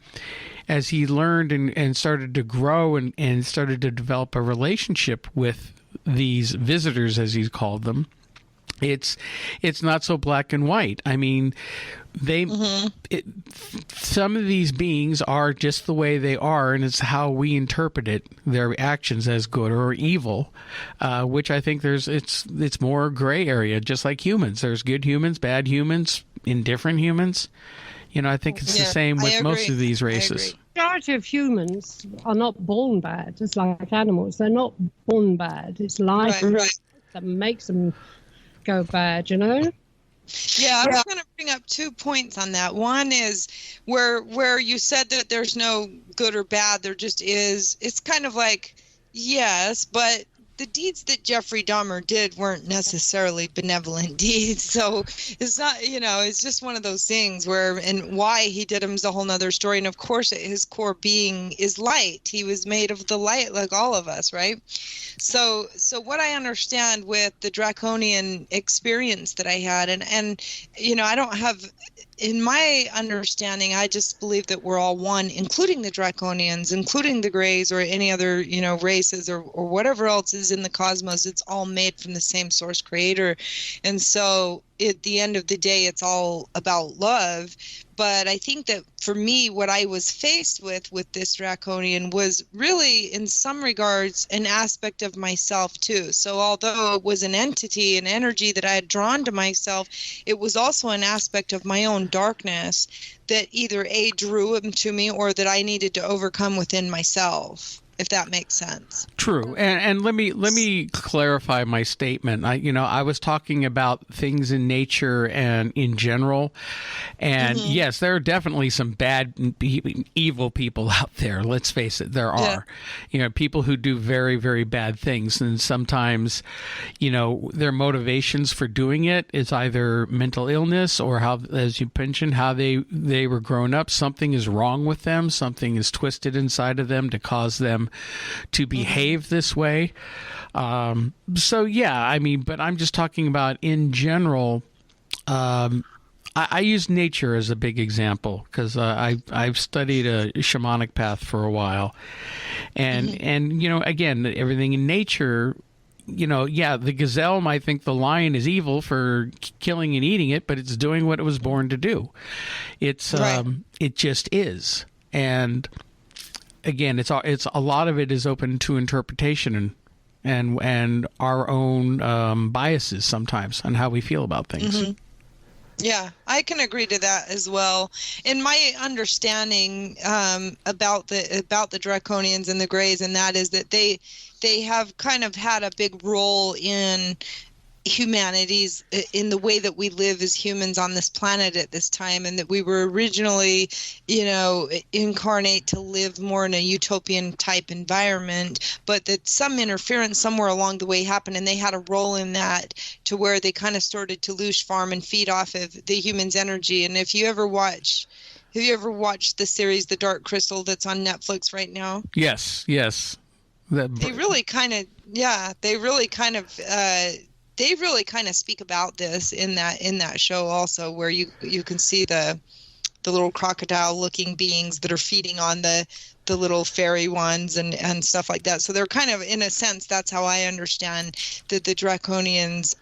as he learned and started to grow and started to develop a relationship with these visitors, as he's called them, it's not so black and white. I mean, some of these beings are just the way they are, and it's how we interpret their actions as good or evil, which I think it's more gray area, just like humans. There's good humans, bad humans, indifferent humans. I think it's the same with most of these races. The majority of humans are not born bad, just like animals. They're not born bad. It's life that makes them go bad, Yeah, I was going to bring up 2 points on that. One is where you said that there's no good or bad, there just is. It's kind of like, yes, but the deeds that Jeffrey Dahmer did weren't necessarily benevolent deeds. So it's not, it's just one of those things where, and why he did them is a whole nother story. And of course, his core being is light. He was made of the light, like all of us, right? So what I understand with the draconian experience that I had, and I don't have, in my understanding, I just believe that we're all one, including the draconians, including the grays or any other, races or whatever else is in the cosmos. It's all made from the same source creator. And so at the end of the day, it's all about love. But I think that for me, what I was faced with this draconian was really, in some regards, an aspect of myself too. So although it was an entity, an energy that I had drawn to myself, it was also an aspect of my own darkness that either drew him to me or that I needed to overcome within myself, if that makes sense. True. And let me clarify my statement. I was talking about things in nature and in general. And yes, there are definitely some bad, evil people out there. Let's face it, there are. People who do very, very bad things. And sometimes, their motivations for doing it is either mental illness or, how, as you mentioned, how they were grown up. Something is wrong with them. Something is twisted inside of them to cause them to behave this way. But I'm just talking about in general. I use nature as a big example because I've studied a shamanic path for a while, and again, everything in nature. The gazelle might think the lion is evil for killing and eating it, but it's doing what it was born to do. It just is, and again, it's a lot of it is open to interpretation and our own biases sometimes on how we feel about things. Yeah, I can agree to that as well. In my understanding about the draconians and the grays, and that is that they have kind of had a big role in humanity's, in the way that we live as humans on this planet at this time, and that we were originally, incarnate to live more in a utopian type environment, but that some interference somewhere along the way happened, and they had a role in that to where they kind of started to loose farm and feed off of the human's energy. And if you ever watch, have you ever watched the series The Dark Crystal that's on Netflix right now? Yes. They really kind of speak about this in that show also, where you can see the little crocodile looking beings that are feeding on the little fairy ones and stuff like that. So they're kind of, in a sense, that's how I understand that the draconians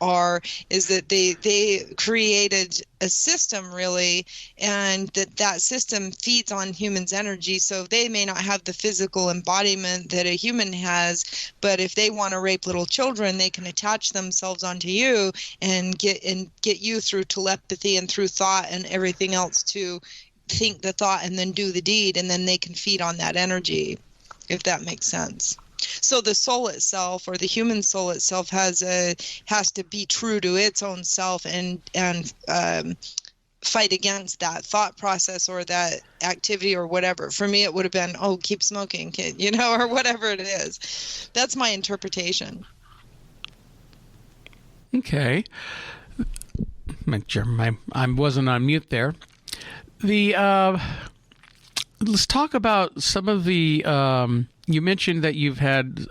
is that they created a system, really, and that system feeds on humans' energy. So they may not have the physical embodiment that a human has, but if they want to rape little children, they can attach themselves onto you and get you through telepathy and through thought and everything else to think the thought and then do the deed, and then they can feed on that energy, if that makes sense. So the soul itself, or the human soul itself, has to be true to its own self and fight against that thought process or that activity or whatever. For me, it would have been, keep smoking, kid, or whatever it is. That's my interpretation. Okay. Make sure I wasn't on mute there. let's talk about some of the. You mentioned that you've had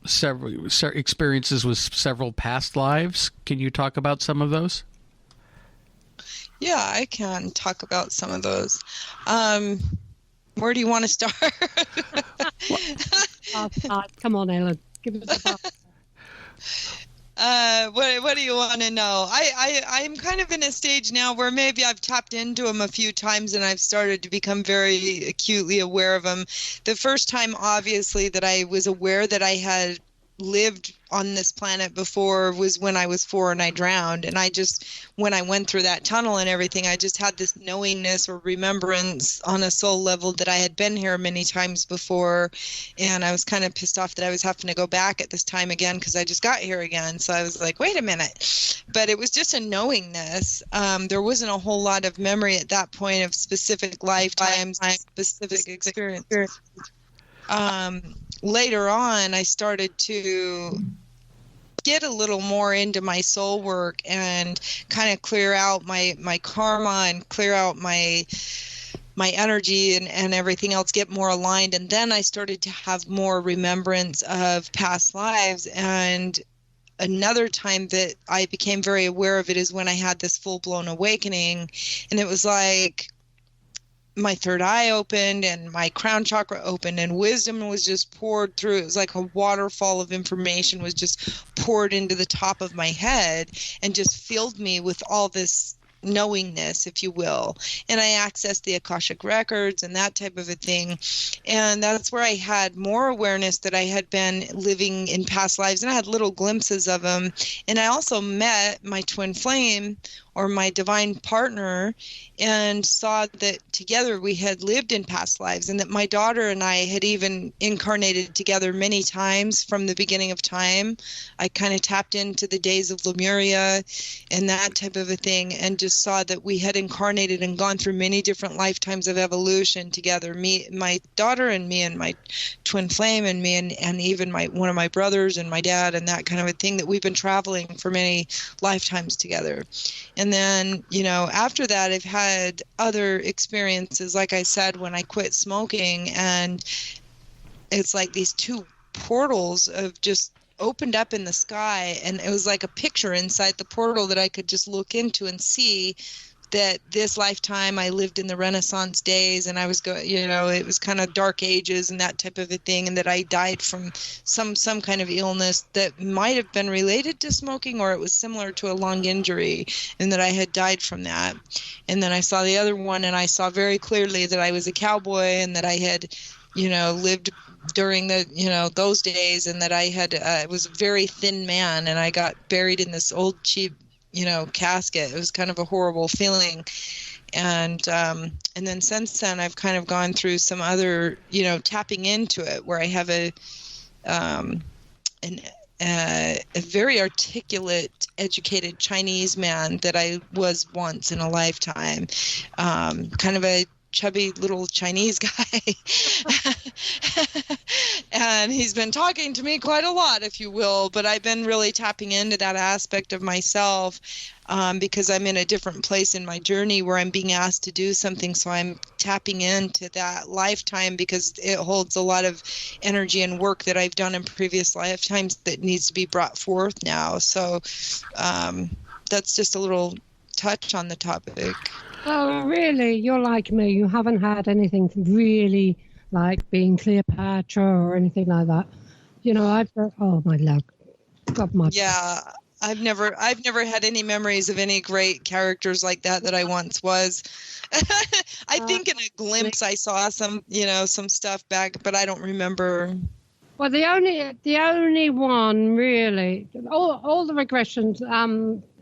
several experiences with several past lives. Can you talk about some of those? Yeah, I can talk about some of those. Where do you want to start? Come on, Ellen. Give us a What do you want to know? I'm kind of in a stage now where maybe I've tapped into them a few times and I've started to become very acutely aware of them. The first time, obviously, that I was aware that I had lived on this planet before was when I was 4 and I drowned. And when I went through that tunnel and everything, I just had this knowingness or remembrance on a soul level that I had been here many times before. And I was kind of pissed off that I was having to go back at this time again because I just got here again. So I was like, wait a minute. But it was just a knowingness. There wasn't a whole lot of memory at that point of specific lifetimes, specific experiences. Later on, I started to get a little more into my soul work and kind of clear out my karma and clear out my energy and everything else, get more aligned. And then I started to have more remembrance of past lives. And another time that I became very aware of it is when I had this full-blown awakening. And it was like my third eye opened and my crown chakra opened and wisdom was just poured through. It was like a waterfall of information was just poured into the top of my head and just filled me with all this knowingness, if you will. And I accessed the Akashic records and that type of a thing. And that's where I had more awareness that I had been living in past lives, and I had little glimpses of them. And I also met my twin flame, or my divine partner, and saw that together we had lived in past lives, and that my daughter and I had even incarnated together many times from the beginning of time. I kind of tapped into the days of Lemuria and that type of a thing, and just saw that we had incarnated and gone through many different lifetimes of evolution together. Me, my daughter, and me, and my twin flame, and me, and even one of my brothers and my dad, and that kind of a thing, that we've been traveling for many lifetimes together. And then, after that, I've had other experiences, like I said, when I quit smoking, and it's like these two portals of just opened up in the sky, and it was like a picture inside the portal that I could just look into and see that this lifetime I lived in the Renaissance days, and I was it was kind of dark ages and that type of a thing, and that I died from some kind of illness that might have been related to smoking, or it was similar to a lung injury, and that I had died from that. And then I saw the other one, and I saw very clearly that I was a cowboy, and that I had lived during the those days, and that I had was a very thin man, and I got buried in this old cheap casket. It was kind of a horrible feeling. And then since then, I've kind of gone through some other, tapping into it, where I have a very articulate, educated Chinese man that I was once in a lifetime, kind of a chubby little Chinese guy. And he's been talking to me quite a lot, if you will, but I've been really tapping into that aspect of myself, because I'm in a different place in my journey where I'm being asked to do something. So I'm tapping into that lifetime because it holds a lot of energy and work that I've done in previous lifetimes that needs to be brought forth now. So that's just a little touch on the topic. Oh, really? You're like me. You haven't had anything really like being Cleopatra or anything like that. Oh my love. God, my. Yeah, I've never had any memories of any great characters like that I once was. I think in a glimpse I saw some stuff back, but I don't remember. Well, the only one really, all the regressions.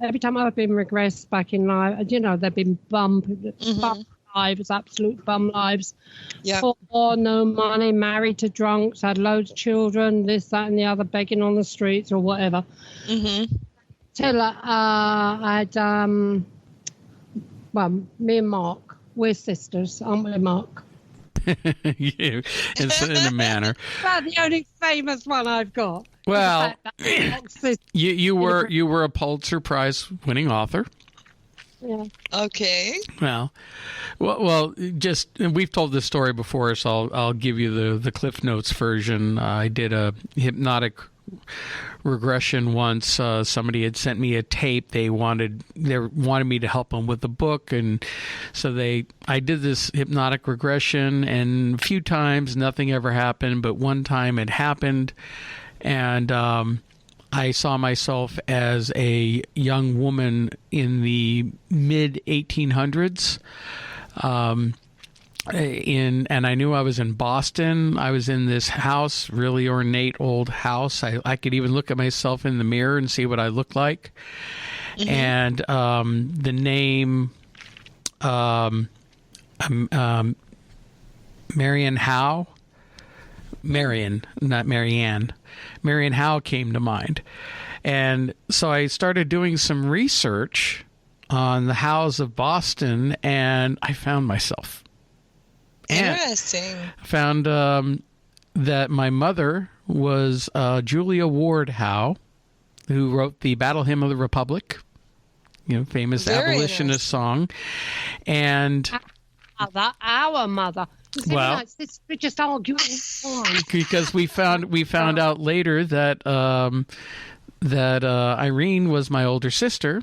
Every time I've been regressed back in life, they've been bum lives, absolute bum lives. Yeah. Poor, no money, married to drunks, had loads of children, this, that, and the other, begging on the streets or whatever. Mm-hmm. Till I had, me and Mark, we're sisters, aren't we, Mark? Yeah, in a manner. That's the only famous one I've got. Well, you were a Pulitzer Prize winning author. Yeah. Okay. Well, just we've told this story before, so I'll give you the Cliff Notes version. I did a hypnotic regression once. Somebody had sent me a tape. They wanted me to help them with the book, and so I did this hypnotic regression, and a few times nothing ever happened, but one time it happened, and I saw myself as a young woman in the mid 1800s. And I knew I was in Boston. I was in this house, really ornate old house. I could even look at myself in the mirror and see what I looked like. Mm-hmm. And the name Marian Howe, Marian, not Marianne. Marian Howe came to mind. And so I started doing some research on the Howes of Boston, and I found myself. Interesting. I found that my mother was Julia Ward Howe, who wrote the Battle Hymn of the Republic, famous Very abolitionist song. And our mother. Well, we're just arguing. Because we found out later that Irene was my older sister,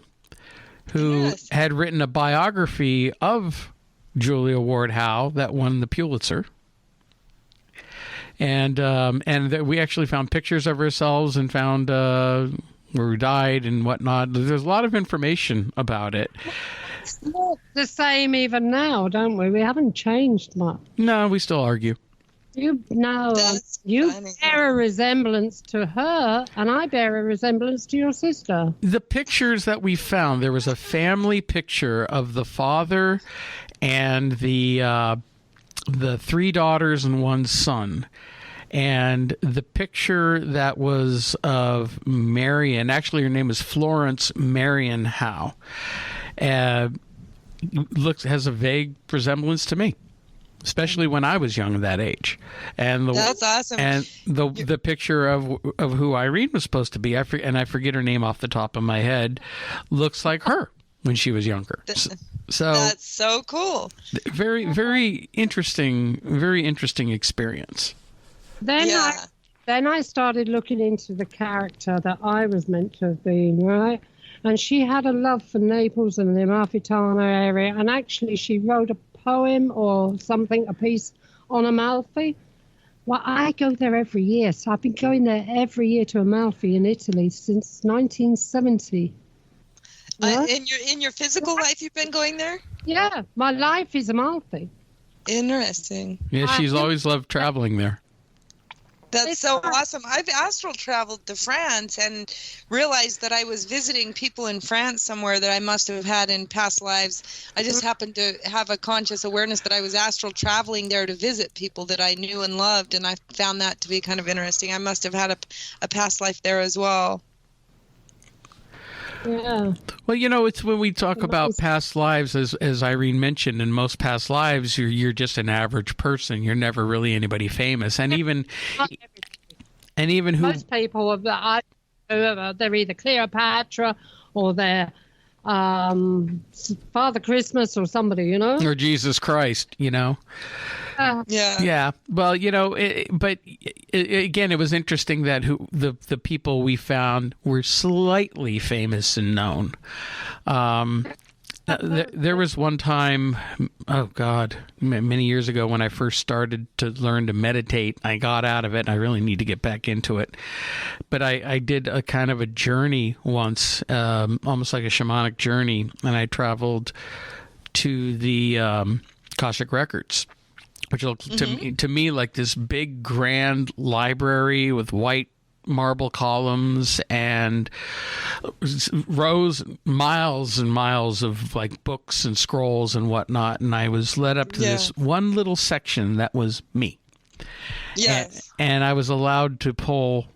who had written a biography of Julia Ward Howe that won the Pulitzer. And we actually found pictures of ourselves and found where we died and whatnot. There's a lot of information about it. It's not the same even now, don't we? We haven't changed much. No, we still argue. You bear a resemblance to her, and I bear a resemblance to your sister. The pictures that we found, there was a family picture of the father and the three daughters and one son. And the picture that was of Marian, actually her name is Florence Marian Howe, has a vague resemblance to me, especially when I was young at that age. And that's awesome. And the picture of who Irene was supposed to be, and I forget her name off the top of my head, looks like her when she was younger. So that's so cool. Very, very interesting experience. Then I started looking into the character that I was meant to have been, right? And she had a love for Naples and the Amalfitano area, and actually she wrote a poem or something, a piece on Amalfi. Well, I go there every year, so I've been going there every year to Amalfi in Italy since 1970. In your physical life, you've been going there? Yeah, my life is Amalfi. Interesting. Yeah, she's always loved traveling there. That's so awesome. I've astral traveled to France and realized that I was visiting people in France somewhere that I must have had in past lives. I just happened to have a conscious awareness that I was astral traveling there to visit people that I knew and loved, and I found that to be kind of interesting. I must have had a past life there as well. Yeah. Well, it's when we talk about past lives, as Irene mentioned, in most past lives, you're just an average person. You're never really anybody famous, and even most people they're either Cleopatra or they're Father Christmas or somebody, or Jesus Christ, Yeah. Well, but again, it was interesting that the people we found were slightly famous and known. There was one time, oh God, many years ago when I first started to learn to meditate. I got out of it. I really need to get back into it. But I did a kind of a journey once, almost like a shamanic journey, and I traveled to the Akashic Records, which looked to me like this big grand library with white marble columns and miles and miles of like books and scrolls and whatnot. And I was led up to this one little section that was me. Yes. And I was allowed to pull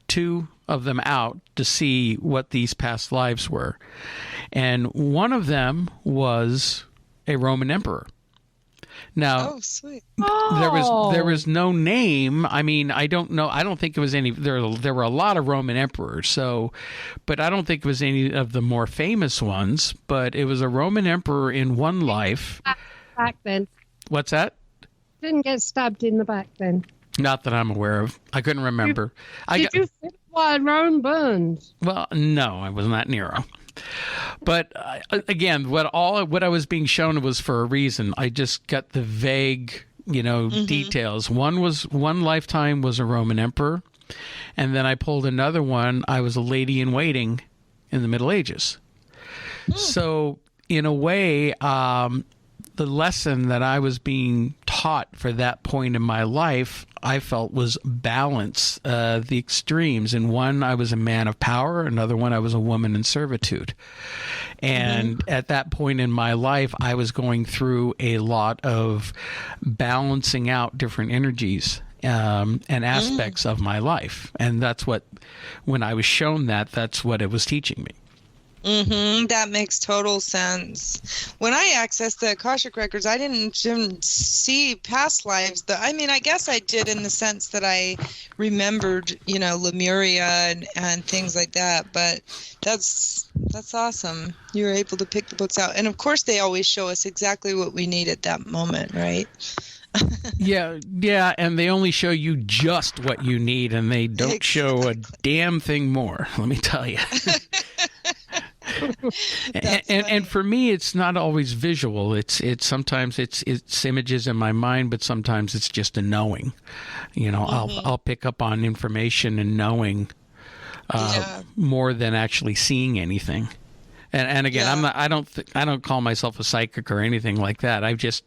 two of them out to see what these past lives were. And one of them was a Roman emperor. Now, Oh, sweet. there was no name. I mean, I don't know. I don't think it was any. There were a lot of Roman emperors. So, but I don't think it was any of the more famous ones. But it was a Roman emperor in one life. Back then. What's that? Didn't get stabbed in the back then. Not that I'm aware of. I couldn't remember. Did you fit while Rome burns? Well, no, I was not Nero. But again, what I was being shown was for a reason. I just got the vague, details. One lifetime was a Roman emperor, and then I pulled another one. I was a lady in waiting in the Middle Ages. So in a way, the lesson that I was being taught for that point in my life, I felt was balance, the extremes. In one, I was a man of power. Another one, I was a woman in servitude. And at that point in my life, I was going through a lot of balancing out different energies and aspects of my life. And that's what, when I was shown that's what it was teaching me. That makes total sense. When I accessed the Akashic records, I didn't see past lives. I guess I did in the sense that I remembered, Lemuria and things like that. But that's awesome. You were able to pick the books out, and of course, they always show us exactly what we need at that moment, right? Yeah, and they only show you just what you need, and they don't show a damn thing more. Let me tell you. And for me, it's not always visual. It's sometimes it's images in my mind, but sometimes it's just a knowing. I'll pick up on information and knowing more than actually seeing anything. And again, I don't call myself a psychic or anything like that. I've just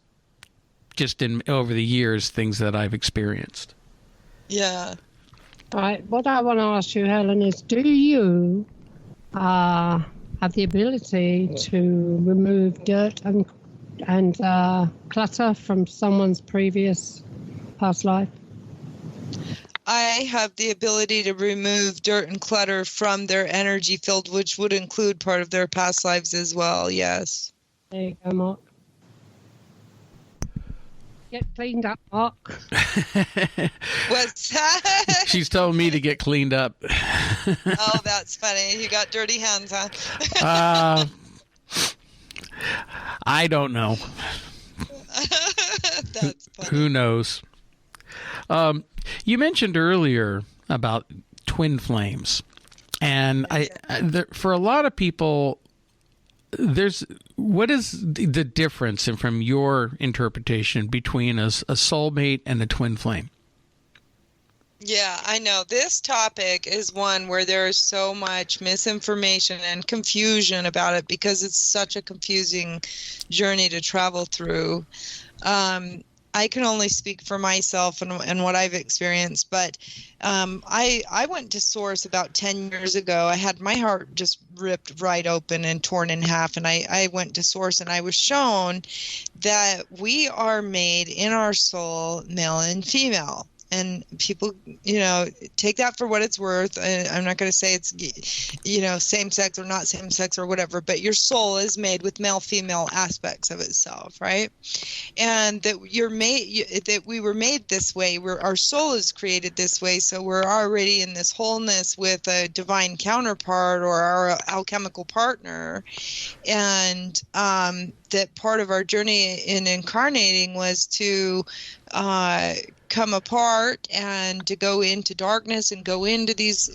in over the years things that I've experienced. Yeah. All right. What I want to ask you, Helen, is do you have the ability to remove dirt and clutter from someone's previous past life? I have the ability to remove dirt and clutter from their energy field, which would include part of their past lives as well, yes. There you go, Mark. Get cleaned up, Mark. What's that? She's told me to get cleaned up. Oh, that's funny. You got dirty hands, huh? I don't know. That's funny. Who knows? You mentioned earlier about twin flames, and for a lot of people, what is the difference, and from your interpretation, between a soulmate and a twin flame? Yeah, I know. This topic is one where there is so much misinformation and confusion about it because it's such a confusing journey to travel through. I can only speak for myself and what I've experienced, but I went to Source about 10 years ago. I had my heart just ripped right open and torn in half, and I went to Source, and I was shown that we are made in our soul male and female. And people, take that for what it's worth. I'm not going to say it's, same sex or not same sex or whatever, but your soul is made with male, female aspects of itself, right? And that that we were made this way. Our soul is created this way. So we're already in this wholeness with a divine counterpart or our alchemical partner. And that part of our journey in incarnating was to come apart and to go into darkness and go into these,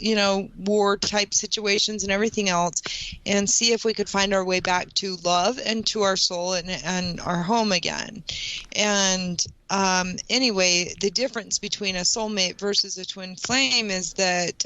war type situations and everything else, and see if we could find our way back to love and to our soul and our home again. And anyway, the difference between a soulmate versus a twin flame is that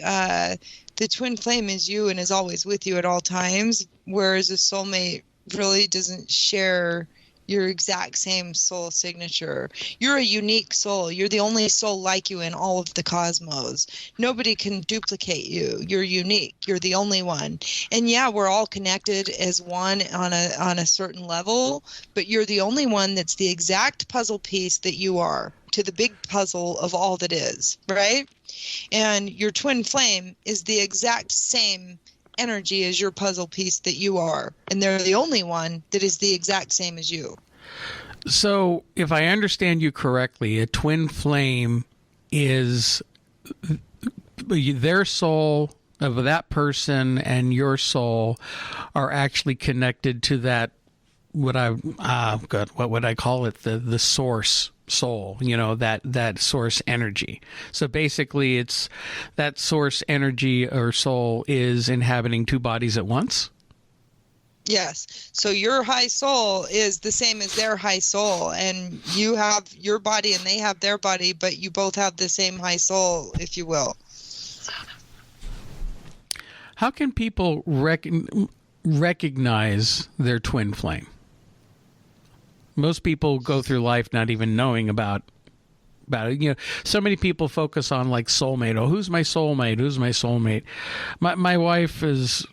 the twin flame is you and is always with you at all times, whereas a soulmate really doesn't share your exact same soul signature. You're a unique soul. You're the only soul like you in all of the cosmos. Nobody can duplicate you. You're unique. You're the only one. And yeah, we're all connected as one on a certain level, but you're the only one that's the exact puzzle piece that you are to the big puzzle of all that is, right? And your twin flame is the exact same energy as your puzzle piece that you are, and they're the only one that is the exact same as you. So, if I understand you correctly, a twin flame is their soul of that person and your soul are actually connected to that. What would I call it? The source soul. That source energy. So basically, it's that source energy or soul is inhabiting two bodies at once. Yes. So your high soul is the same as their high soul, and you have your body and they have their body, but you both have the same high soul, if you will. How can people recognize their twin flame? Most people go through life not even knowing about it. So many people focus on like soulmate. Oh, who's my soulmate? Who's my soulmate? My wife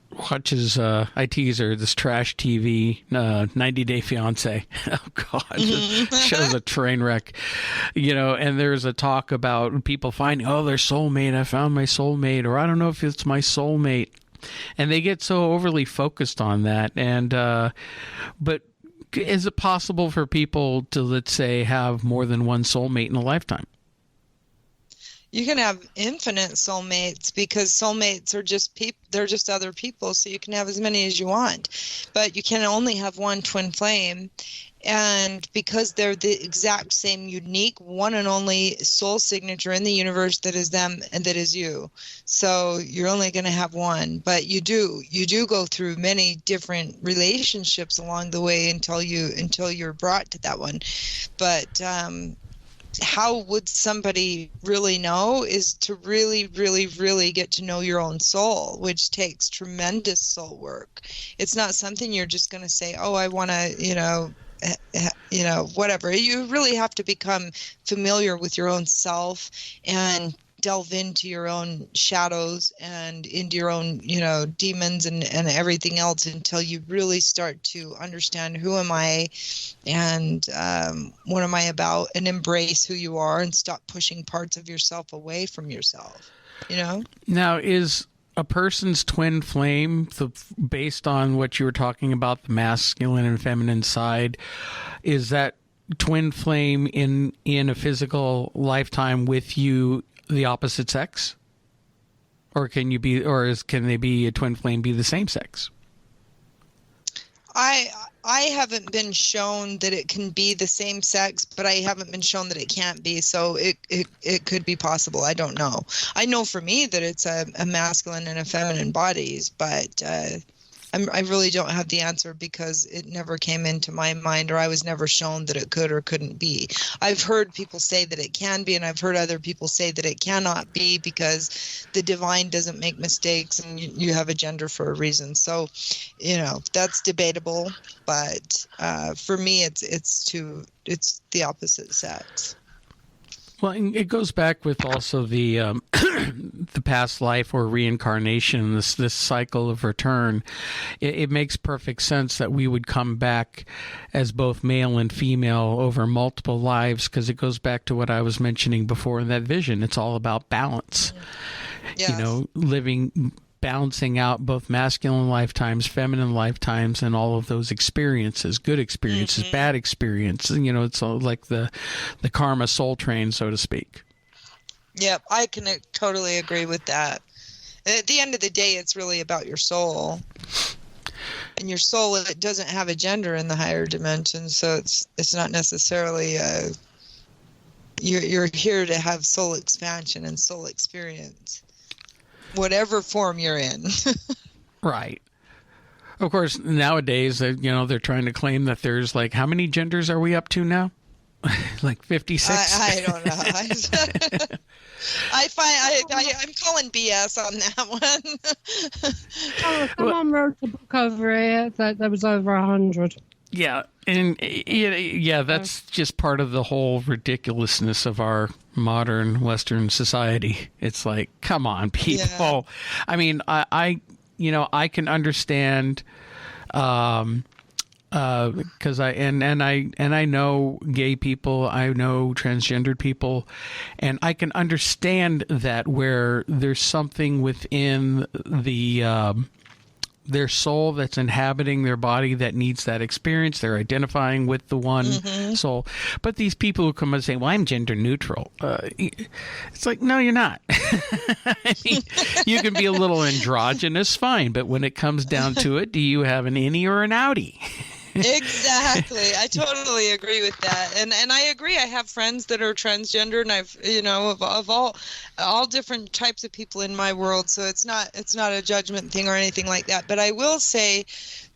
watches, I tease her, this trash TV, 90 Day Fiance. Oh God, the show's a train wreck. And there's a talk about people finding, their soulmate. I found my soulmate, or I don't know if it's my soulmate. And they get so overly focused on that. And, but is it possible for people to, let's say, have more than one soulmate in a lifetime? You can have infinite soulmates, because soulmates are just people. They're just other people. So you can have as many as you want, but you can only have one twin flame. And because they're the exact same unique one and only soul signature in the universe that is them and that is you. So you're only going to have one, but you do go through many different relationships along the way until you're brought to that one. But, how would somebody really know is to really, really, really get to know your own soul, which takes tremendous soul work. It's not something you're just going to say, I want to, whatever. You really have to become familiar with your own self and delve into your own shadows and into your own, demons and everything else until you really start to understand who am I and what am I about, and embrace who you are and stop pushing parts of yourself away from yourself, Now, is a person's twin flame, based on what you were talking about, the masculine and feminine side, is that twin flame in a physical lifetime with you the opposite sex? Or can they be a twin flame, be the same sex? I haven't been shown that it can be the same sex, but I haven't been shown that it can't be. So it could be possible. I don't know. I know for me that it's a masculine and a feminine bodies, but I really don't have the answer because it never came into my mind, or I was never shown that it could or couldn't be. I've heard people say that it can be, and I've heard other people say that it cannot be because the divine doesn't make mistakes and you have a gender for a reason. So, that's debatable, but for me, it's the opposite sex. Well, it goes back with also the the past life or reincarnation, this cycle of return. It makes perfect sense that we would come back as both male and female over multiple lives, because it goes back to what I was mentioning before in that vision. It's all about balance. Yes. Balancing out both masculine lifetimes, feminine lifetimes, and all of those experiences, good experiences, bad experiences. It's all like the karma soul train, so to speak. Yep, I can totally agree with that. At the end of the day, it's really about your soul. And your soul, it doesn't have a gender in the higher dimensions, so it's not necessarily you're here to have soul expansion and soul experience, whatever form you're in. Right. Of course, nowadays, they're trying to claim that there's how many genders are we up to now? 56? I don't know. I'm calling BS on that one. Someone wrote a book over here that there was over 100. Yeah, and that's just part of the whole ridiculousness of our modern Western society. It's like, come on, people. Yeah. I mean, I can understand, because I know gay people, I know transgendered people, and I can understand that where there's something within the their soul that's inhabiting their body that needs that experience. They're identifying with the one soul. But these people who come and say, well, I'm gender neutral. It's like, no, you're not. I mean, you can be a little androgynous, fine. But when it comes down to it, do you have an innie or an outie? Exactly. I totally agree with that. And I agree. I have friends that are transgender, and I've, of all different types of people in my world. So it's not a judgment thing or anything like that. But I will say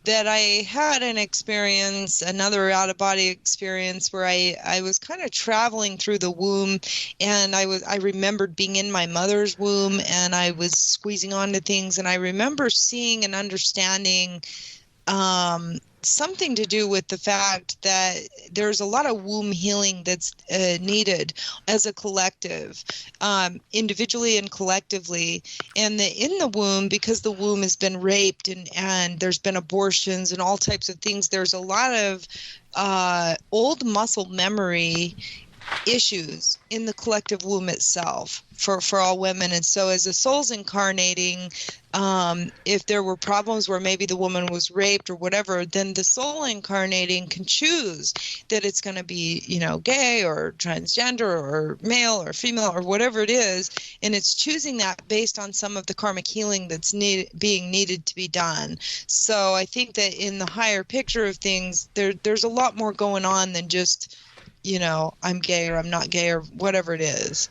that I had another out-of-body experience where I was kind of traveling through the womb, and I remembered being in my mother's womb, and I was squeezing onto things, and I remember seeing and understanding something to do with the fact that there's a lot of womb healing that's needed as a collective, individually and collectively. And in the womb, because the womb has been raped and there's been abortions and all types of things, there's a lot of old muscle memory issues in the collective womb itself for all women. And so as the soul's incarnating, if there were problems where maybe the woman was raped or whatever, then the soul incarnating can choose that it's going to be, gay or transgender or male or female or whatever it is. And it's choosing that based on some of the karmic healing that's being needed to be done. So I think that in the higher picture of things, there's a lot more going on than just, I'm gay or I'm not gay or whatever it is.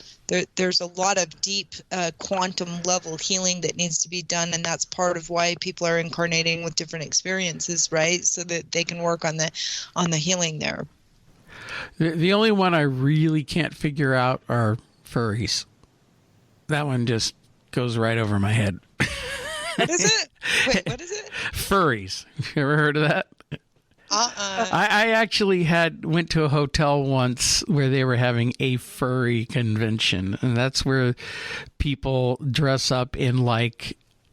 There's a lot of deep quantum level healing that needs to be done, and that's part of why people are incarnating with different experiences, right? So that they can work on the healing there. The only one I really can't figure out are furries. That one just goes right over my head. What is it? Wait, what is it? Furries. You ever heard of that? I actually went to a hotel once where they were having a furry convention, and that's where people dress up in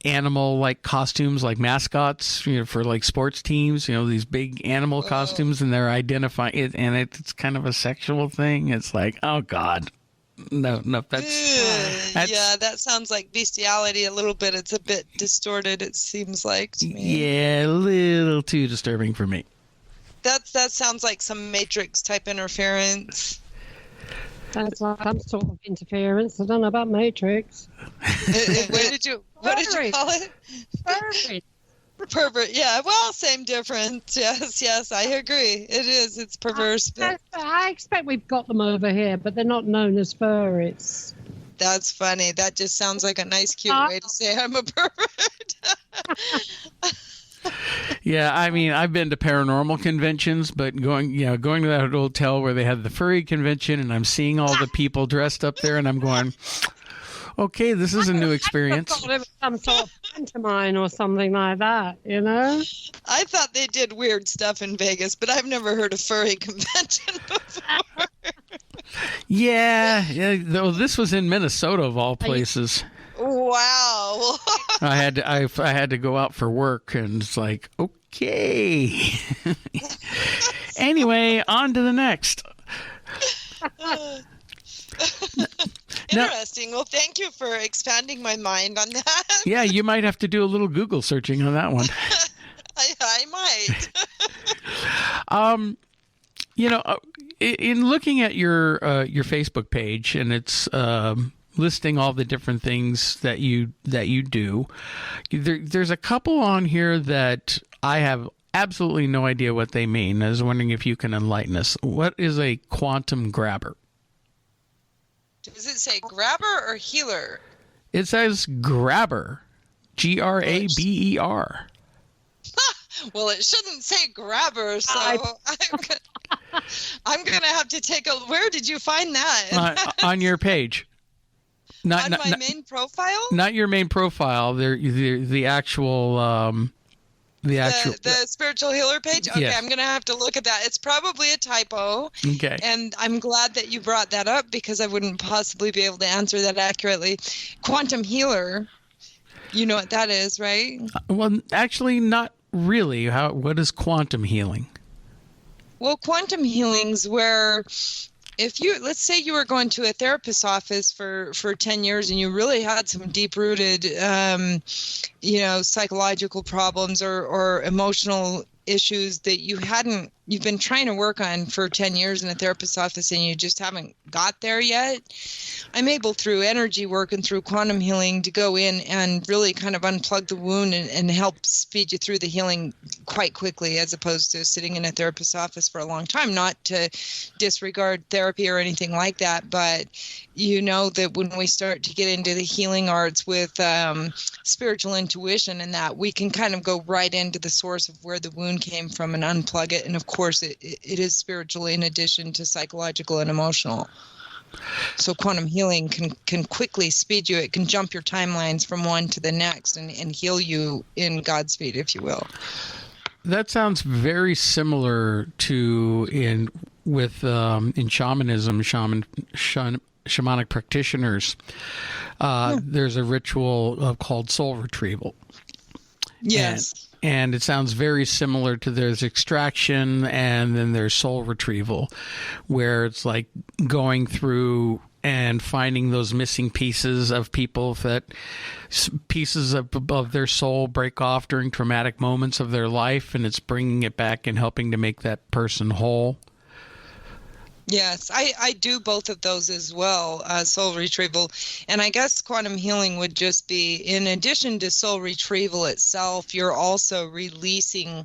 animal costumes, like mascots, for sports teams, these big animal costumes, and they're identifying it, and it's kind of a sexual thing. It's like, oh God. No, that's yeah, that sounds like bestiality a little bit. It's a bit distorted, it seems like to me. Yeah, a little too disturbing for me. That sounds like some Matrix type interference. That's like some sort of interference. I don't know about Matrix. What did you call it? Perfect. Pervert. Yeah. Well, same difference. Yes. I agree. It is. It's perverse. I expect we've got them over here, but they're not known as furries. That's funny. That just sounds like a nice, cute way to say I'm a pervert. Yeah, I mean, I've been to paranormal conventions, but going to that hotel where they had the furry convention, and I'm seeing all the people dressed up there, and I'm going, okay, this is a new experience. I thought it was some sort of pantomime or something like that, I thought they did weird stuff in Vegas, but I've never heard of furry convention before. Yeah. Though this was in Minnesota of all places. Wow. I had to go out for work, and it's like, okay. Anyway, on to the next. Interesting. Well, thank you for expanding my mind on that. Yeah, you might have to do a little Google searching on that one. I might. In looking at your Facebook page, and it's listing all the different things that you do, there's a couple on here that I have absolutely no idea what they mean. I was wondering if you can enlighten us. What is a quantum grabber? Does it say grabber or healer? It says grabber. Graber. Well, it shouldn't say grabber, so I'm going to have to take a... Where did you find that? On your page. On my main profile? Not your main profile. The actual... The spiritual healer page? Okay, yes. I'm going to have to look at that. It's probably a typo. Okay. And I'm glad that you brought that up, because I wouldn't possibly be able to answer that accurately. Quantum healer, you know what that is, right? Well, actually, not really. What is quantum healing? Well, quantum healing's where if you, let's say you were going to a therapist's office for 10 years and you really had some deep-rooted, psychological problems or emotional issues that you've been trying to work on for 10 years in a therapist's office and you just haven't got there yet, I'm able through energy work and through quantum healing to go in and really kind of unplug the wound and help speed you through the healing quite quickly, as opposed to sitting in a therapist's office for a long time. Not to disregard therapy or anything like that, but you know that when we start to get into the healing arts with spiritual intuition and that, we can kind of go right into the source of where the wound came from and unplug it. And of course, it is spiritual in addition to psychological and emotional. So quantum healing can quickly speed you. It can jump your timelines from one to the next and heal you in Godspeed, if you will. That sounds very similar to in shamanism, shamanic practitioners. There's a ritual called soul retrieval. Yes. And it sounds very similar to there's extraction and then there's soul retrieval, where it's like going through and finding those missing pieces of people, that pieces of their soul break off during traumatic moments of their life, and it's bringing it back and helping to make that person whole. Yes, I do both of those as well, soul retrieval. And I guess quantum healing would just be, in addition to soul retrieval itself, you're also releasing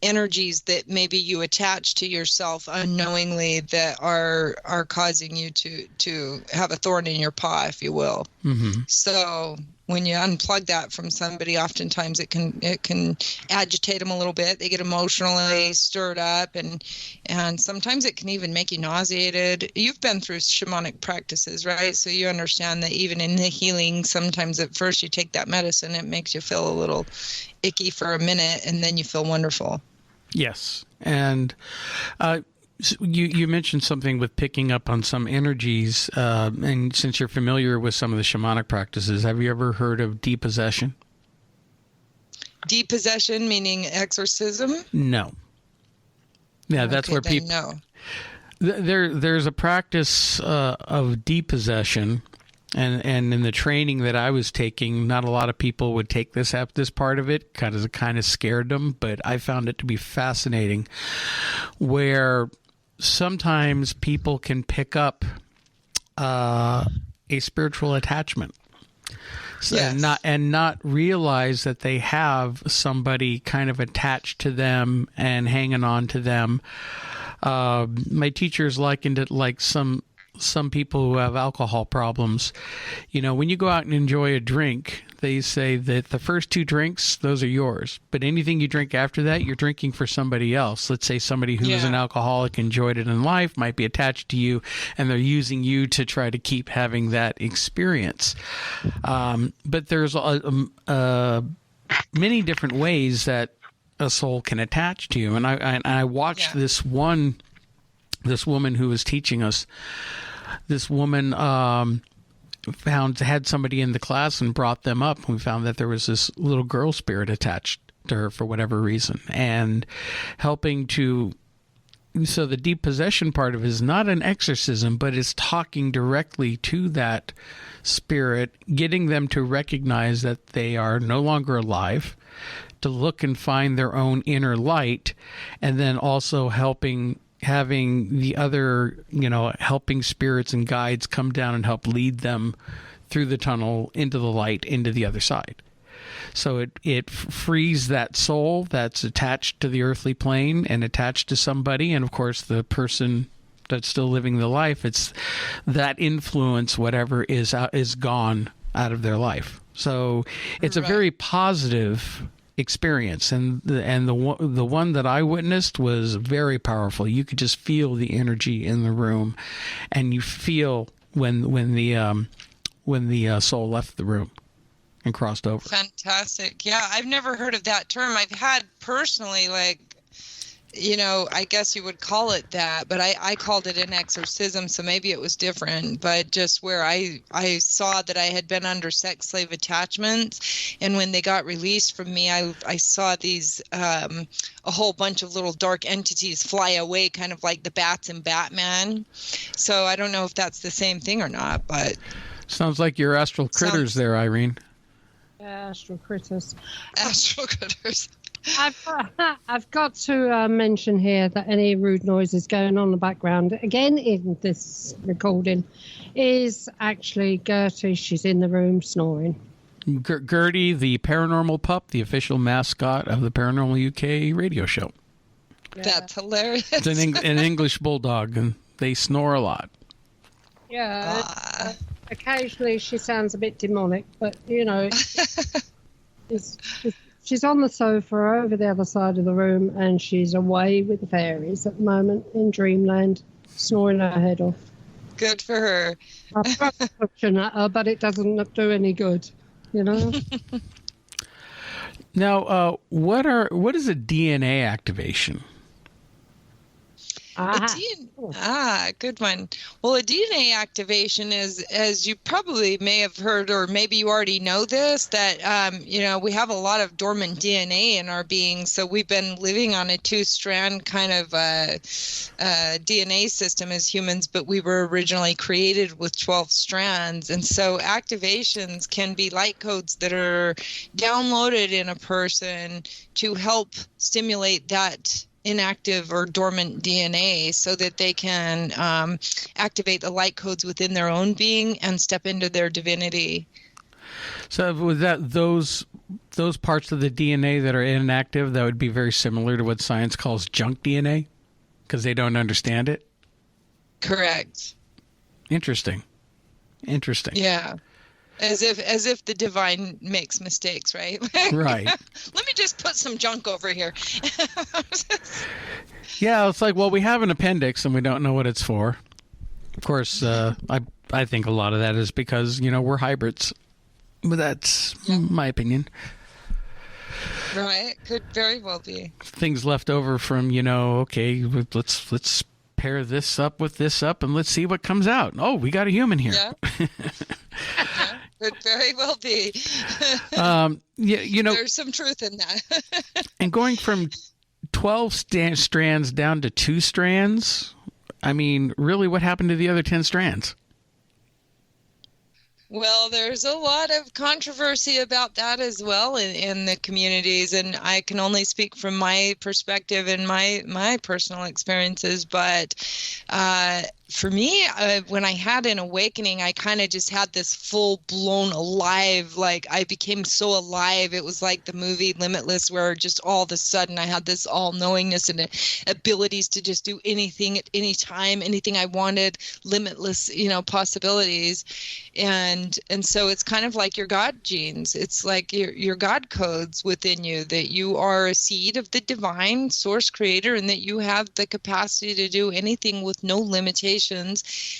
energies that maybe you attach to yourself unknowingly that are causing you to have a thorn in your paw, if you will. Mm-hmm. So when you unplug that from somebody, oftentimes it can agitate them a little bit. They get emotionally stirred up, and sometimes it can even make you nauseated. You've been through shamanic practices, right? So you understand that even in the healing, sometimes at first you take that medicine, it makes you feel a little icky for a minute, and then you feel wonderful. Yes. And you mentioned something with picking up on some energies, and since you're familiar with some of the shamanic practices, have you ever heard of depossession? Depossession meaning exorcism? No. Yeah, that's where people. No. There's a practice of depossession. And in the training that I was taking, not a lot of people would take this part of it, kind of scared them, but I found it to be fascinating, where sometimes people can pick up a spiritual attachment. Yes. and not realize that they have somebody kind of attached to them and hanging on to them. My teachers likened it like some people who have alcohol problems. When you go out and enjoy a drink, they say that the first 2 drinks, those are yours. But anything you drink after that, you're drinking for somebody else. Let's say somebody who's an alcoholic, enjoyed it in life, might be attached to you, and they're using you to try to keep having that experience. But there's many different ways that a soul can attach to you. And I watched this woman who was teaching us. This woman had somebody in the class and brought them up. We found that there was this little girl spirit attached to her for whatever reason, and helping to. So the depossession part of it is not an exorcism, but it's talking directly to that spirit, getting them to recognize that they are no longer alive, to look and find their own inner light, and then also having the other, helping spirits and guides come down and help lead them through the tunnel into the light, into the other side. So it frees that soul that's attached to the earthly plane and attached to somebody. And of course, the person that's still living the life, it's that influence, whatever is gone out of their life. So it's a very positive experience, and the one that I witnessed was very powerful. You could just feel the energy in the room, and you feel when the soul left the room and crossed over. Fantastic. Yeah, I've never heard of that term. I've had personally I guess you would call it that, but I called it an exorcism, so maybe it was different. But just where I saw that I had been under sex slave attachments, and when they got released from me, I saw these a whole bunch of little dark entities fly away, kind of like the bats in Batman. So I don't know if that's the same thing or not, but sounds like your astral critters there, Irene. Astral critters. Astral critters. I've got to mention here that any rude noises going on in the background, again in this recording, is actually Gertie. She's in the room snoring. Gertie, the paranormal pup, the official mascot of the Paranormal UK radio show. Yeah. That's hilarious. It's an English bulldog, and they snore a lot. Yeah. Occasionally she sounds a bit demonic, but, she's on the sofa over the other side of the room, and she's away with the fairies at the moment in dreamland, snoring her head off. Good for her. I'm pushing at her, but it doesn't do any good, Now, what is a DNA activation? Good one. Well, a DNA activation is, as you probably may have heard, or maybe you already know this, that, we have a lot of dormant DNA in our being. So we've been living on a 2-strand kind of DNA system as humans, but we were originally created with 12 strands. And so activations can be light codes that are downloaded in a person to help stimulate that inactive or dormant DNA so that they can activate the light codes within their own being and step into their divinity. So with that, those parts of the DNA that are inactive, that would be very similar to what science calls junk DNA, because they don't understand it? Correct. Interesting. Yeah. As if the divine makes mistakes, right? Right. Let me just put some junk over here. Yeah, it's like, well, we have an appendix and we don't know what it's for. Of course, I think a lot of that is because, we're hybrids. But that's my opinion. Right. Could very well be. Things left over from, okay, let's pair this up with this up and let's see what comes out. Oh, we got a human here. Yeah. Could very well be. There's some truth in that. And going from 12 strands down to 2 strands, I mean, really, what happened to the other 10 strands? Well, there's a lot of controversy about that as well in the communities, and I can only speak from my perspective and my personal experiences, but for me, when I had an awakening, I kind of just had this full-blown alive, like I became so alive. It was like the movie Limitless, where just all of a sudden I had this all-knowingness and abilities to just do anything at any time, anything I wanted, limitless, possibilities. And so it's kind of like your God genes. It's like your God codes within you, that you are a seed of the divine source creator, and that you have the capacity to do anything with no limitations.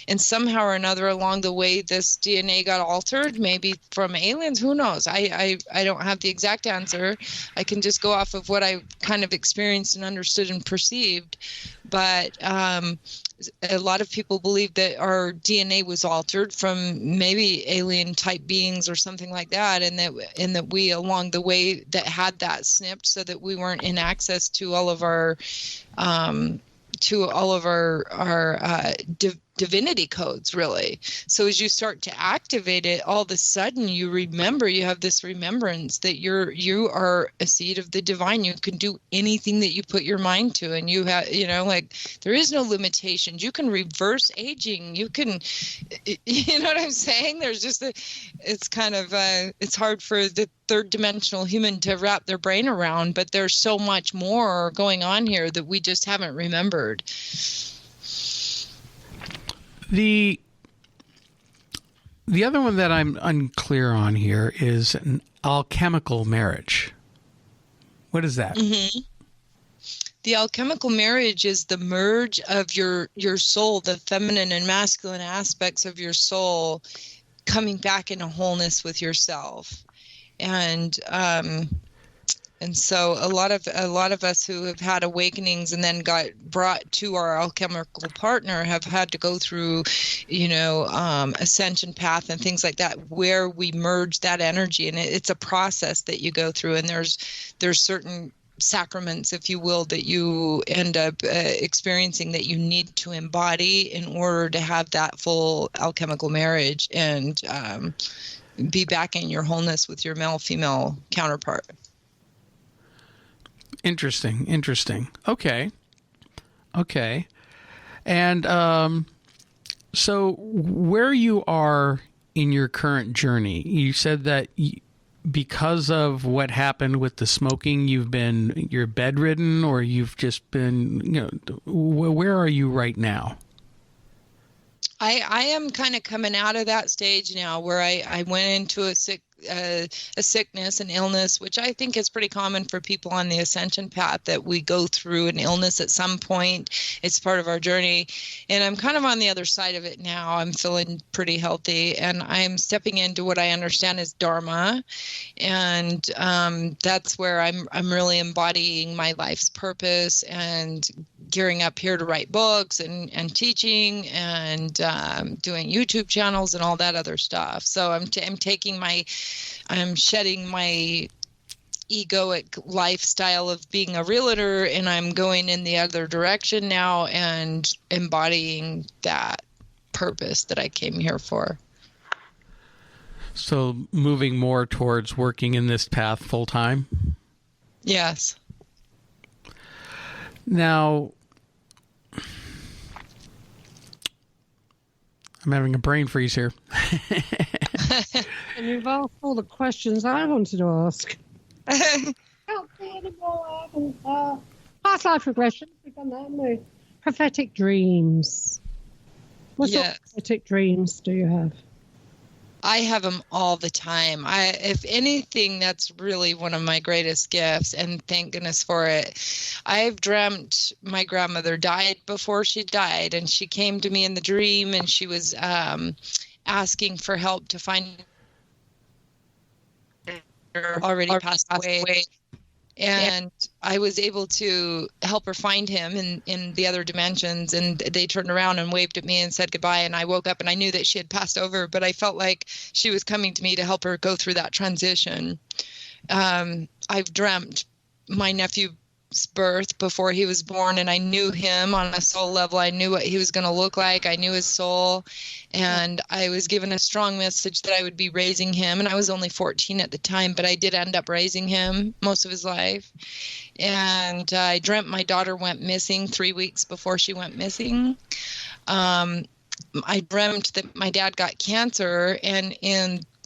And somehow or another along the way, this DNA got altered, maybe from aliens. Who knows? I don't have the exact answer. I can just go off of what I kind of experienced and understood and perceived. But a lot of people believe that our DNA was altered from maybe alien type beings or something like that, and that we along the way that had that snipped so that we weren't in access to all of our divinity codes, really. So as you start to activate it, all of a sudden you have this remembrance that you are a seed of the divine. You can do anything that you put your mind to, and you have, there is no limitations. You can reverse aging. You can, you know what I'm saying? There's just it's kind of, it's hard for the third dimensional human to wrap their brain around, but there's so much more going on here that we just haven't remembered. The other one that I'm unclear on here is an alchemical marriage. What is that? Mm-hmm. The alchemical marriage is the merge of your soul, the feminine and masculine aspects of your soul, coming back into wholeness with yourself. And And so a lot of us who have had awakenings and then got brought to our alchemical partner have had to go through, ascension path and things like that, where we merge that energy. And it's a process that you go through. And there's certain sacraments, if you will, that you end up experiencing that you need to embody in order to have that full alchemical marriage and be back in your wholeness with your male-female counterpart. Interesting. Okay. And so where you are in your current journey, you said that because of what happened with the smoking, you're bedridden, or you've just been, where are you right now? I am kind of coming out of that stage now, where I went into a sickness, an illness, which I think is pretty common for people on the ascension path, that we go through an illness at some point. It's part of our journey. And I'm kind of on the other side of it now. I'm feeling pretty healthy, and I'm stepping into what I understand is Dharma. And that's where I'm really embodying my life's purpose and gearing up here to write books and teaching and doing YouTube channels and all that other stuff. So I'm shedding my egoic lifestyle of being a realtor, and I'm going in the other direction now and embodying that purpose that I came here for. So moving more towards working in this path full time? Yes. Now, I'm having a brain freeze here. And you've asked all the questions I wanted to ask. Can't see anymore. I haven't. Past life regression. We've done that, haven't we? Prophetic dreams. What sort of prophetic dreams do you have? I have them all the time. If anything, that's really one of my greatest gifts, and thank goodness for it. I've dreamt my grandmother died before she died, and she came to me in the dream, and she was asking for help to find her already passed away. And I was able to help her find him in the other dimensions, and they turned around and waved at me and said goodbye, and I woke up and I knew that she had passed over, but I felt like she was coming to me to help her go through that transition. I've dreamt my nephew's birth before he was born, and I knew him on a soul level. I knew what he was going to look like. I knew his soul, and I was given a strong message that I would be raising him, and I was only 14 at the time, but I did end up raising him most of his life. And I dreamt my daughter went missing 3 weeks before she went missing. I dreamt that my dad got cancer, and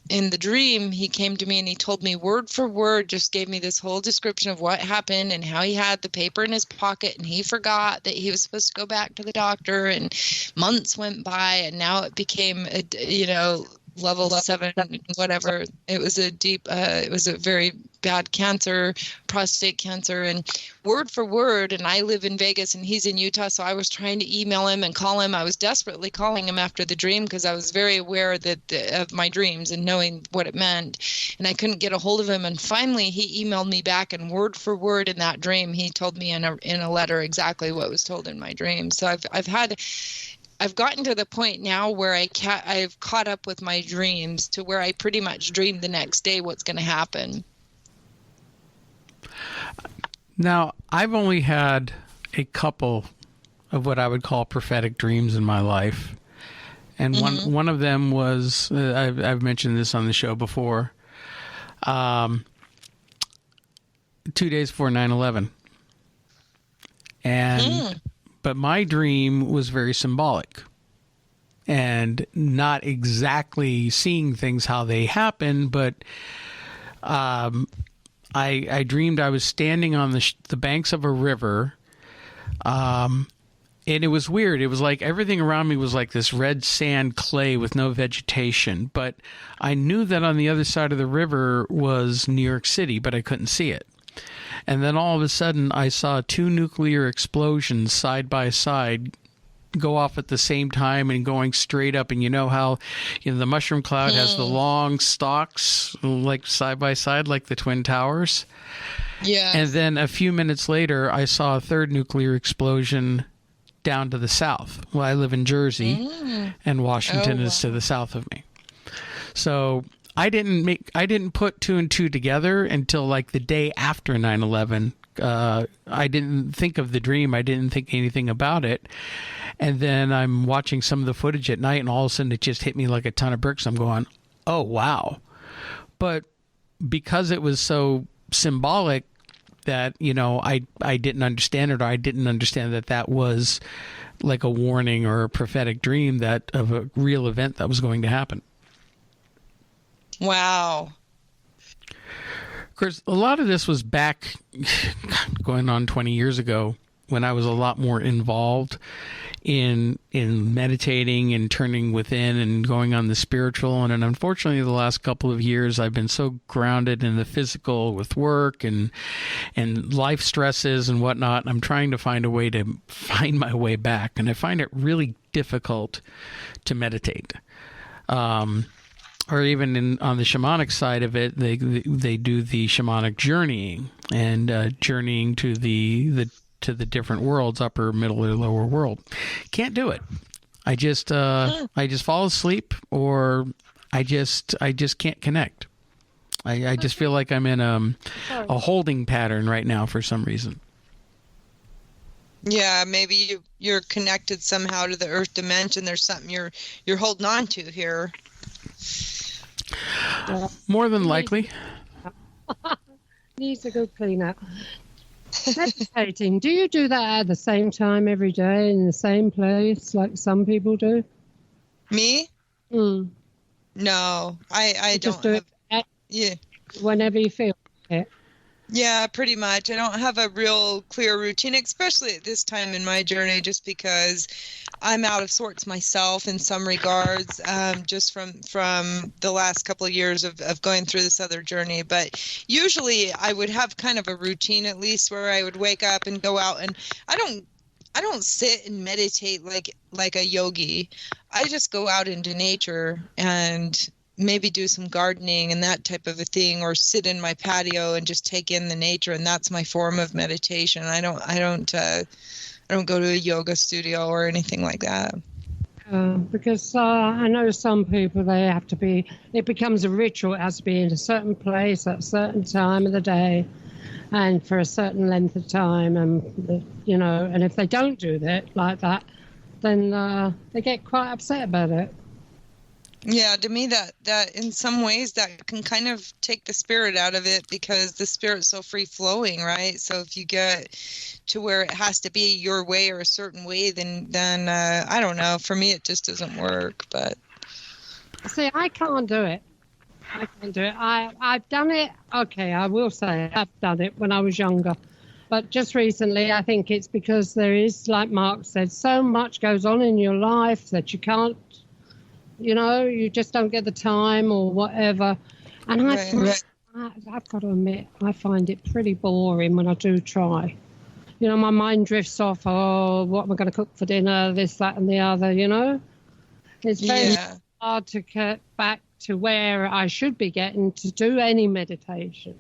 in the dream, he came to me and he told me word for word, just gave me this whole description of what happened and how he had the paper in his pocket and he forgot that he was supposed to go back to the doctor, and months went by, and now it became, level 7, whatever. It was it was a very bad cancer, prostate cancer, and word for word. And I live in Vegas and he's in Utah, so I was trying to email him and call him. I was desperately calling him after the dream because I was very aware of my dreams and knowing what it meant, and I couldn't get a hold of him. And finally he emailed me back, and word for word in that dream he told me in a letter exactly what was told in my dream. So I've gotten to the point now where I've caught up with my dreams to where I pretty much dream the next day what's going to happen. Now, I've only had a couple of what I would call prophetic dreams in my life. And one of them was, I've mentioned this on the show before, 2 days before 9/11. And... But my dream was very symbolic and not exactly seeing things how they happen, but I dreamed I was standing on the banks of a river, and it was weird. It was like everything around me was like this red sand clay with no vegetation, but I knew that on the other side of the river was New York City, but I couldn't see it. And then all of a sudden, I saw 2 nuclear explosions side by side, go off at the same time and going straight up. And you know how, the mushroom cloud has the long stalks, like side by side, like the Twin Towers. Yeah. And then a few minutes later, I saw a third nuclear explosion down to the south. Well, I live in Jersey, and Washington is to the south of me. So I didn't put two and two together until like the day after 9/11. I didn't think of the dream. I didn't think anything about it. And then I'm watching some of the footage at night, and all of a sudden it just hit me like a ton of bricks. I'm going, oh, wow. But because it was so symbolic that, I didn't understand it, or I didn't understand that was like a warning or a prophetic dream of a real event that was going to happen. Wow. Of course, a lot of this was back going on 20 years ago, when I was a lot more involved in meditating and turning within and going on the spiritual. And unfortunately, the last couple of years, I've been so grounded in the physical with work and life stresses and whatnot. I'm trying to find a way to find my way back. And I find it really difficult to meditate. Or even on the shamanic side of it, they do the shamanic journeying and journeying to the different worlds, upper, middle, or lower world. Can't do it. I just fall asleep, or I just can't connect. I just feel like I'm in a holding pattern right now for some reason. Yeah, maybe you're connected somehow to the Earth dimension. There's something you're holding on to here. More than likely. Needs a good clean up. Meditating. Do you do that at the same time every day in the same place like some people do? Me? No, I just don't. Whenever you feel it. Yeah, pretty much. I don't have a real clear routine, especially at this time in my journey, just because I'm out of sorts myself in some regards, just from the last couple of years of going through this other journey. But usually I would have kind of a routine, at least, where I would wake up and go out, and I don't sit and meditate like a yogi. I just go out into nature and maybe do some gardening and that type of a thing, or sit in my patio and just take in the nature, and that's my form of meditation. I don't go to a yoga studio or anything like that. Because I know some people, it becomes a ritual. It has to be in a certain place at a certain time of the day and for a certain length of time. And, and if they don't do that like that, then they get quite upset about it. Yeah, to me that in some ways that can kind of take the spirit out of it, because the spirit's so free flowing, right? So if you get to where it has to be your way or a certain way, then I don't know. For me, it just doesn't work. But see, I can't do it. I've done it. Okay, I will say I've done it when I was younger. But just recently, I think it's because there is, like Mark said, so much goes on in your life that you can't, you just don't get the time or whatever. And I've got to admit, I find it pretty boring when I do try. My mind drifts off, oh, what am I going to cook for dinner, this, that, and the other, It's very hard to get back to where I should be getting to do any meditation.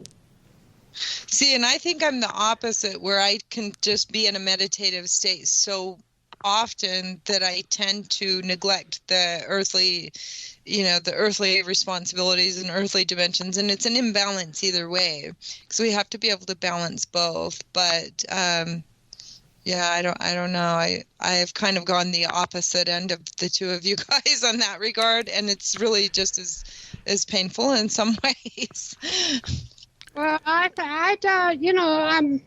See, and I think I'm the opposite, where I can just be in a meditative state so often that I tend to neglect the earthly responsibilities and earthly dimensions, and it's an imbalance either way, because we have to be able to balance both. But I don't know. I have kind of gone the opposite end of the two of you guys on that regard, and it's really just as painful in some ways. Well, I don't.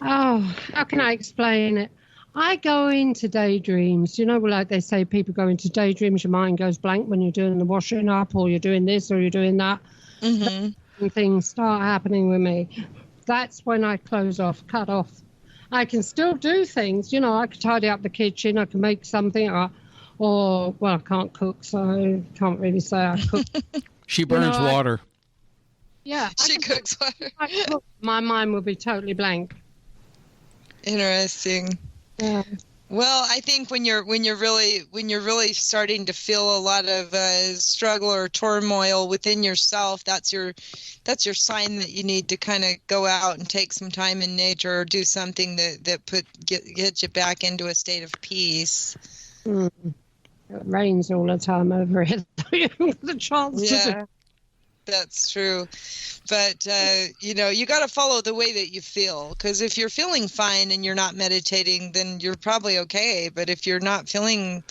How can I explain it? I go into daydreams, like they say, people go into daydreams, your mind goes blank when you're doing the washing up, or you're doing this, or you're doing that. Mm-hmm. And things start happening with me. That's when I cut off. I can still do things, I can tidy up the kitchen, I can make something, or I can't cook, so I can't really say I cook. She burns water. Yeah. She cooks water. My mind will be totally blank. Interesting. Yeah. Well, I think when you're really starting to feel a lot of struggle or turmoil within yourself, that's your sign that you need to kind of go out and take some time in nature or do something that gets you back into a state of peace. It rains all the time over here. The chance to That's true. But, you got to follow the way that you feel, because if you're feeling fine and you're not meditating, then you're probably okay. But if you're not feeling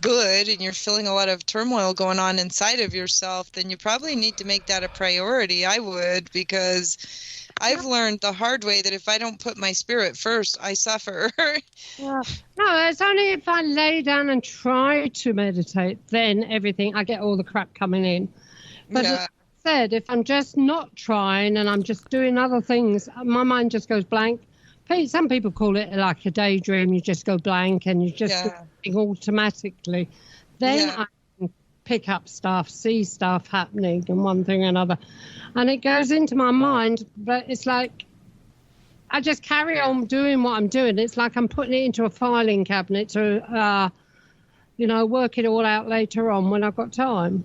good and you're feeling a lot of turmoil going on inside of yourself, then you probably need to make that a priority. I would, because I've learned the hard way that if I don't put my spirit first, I suffer. No, it's only if I lay down and try to meditate, then I get all the crap coming in. But said, if I'm just not trying and I'm just doing other things, my mind just goes blank. Some people call it like a daydream. You just go blank and you just do automatically. Then I can pick up stuff, see stuff happening and one thing or another. And it goes into my mind, but it's like I just carry on doing what I'm doing. It's like I'm putting it into a filing cabinet to, work it all out later on when I've got time.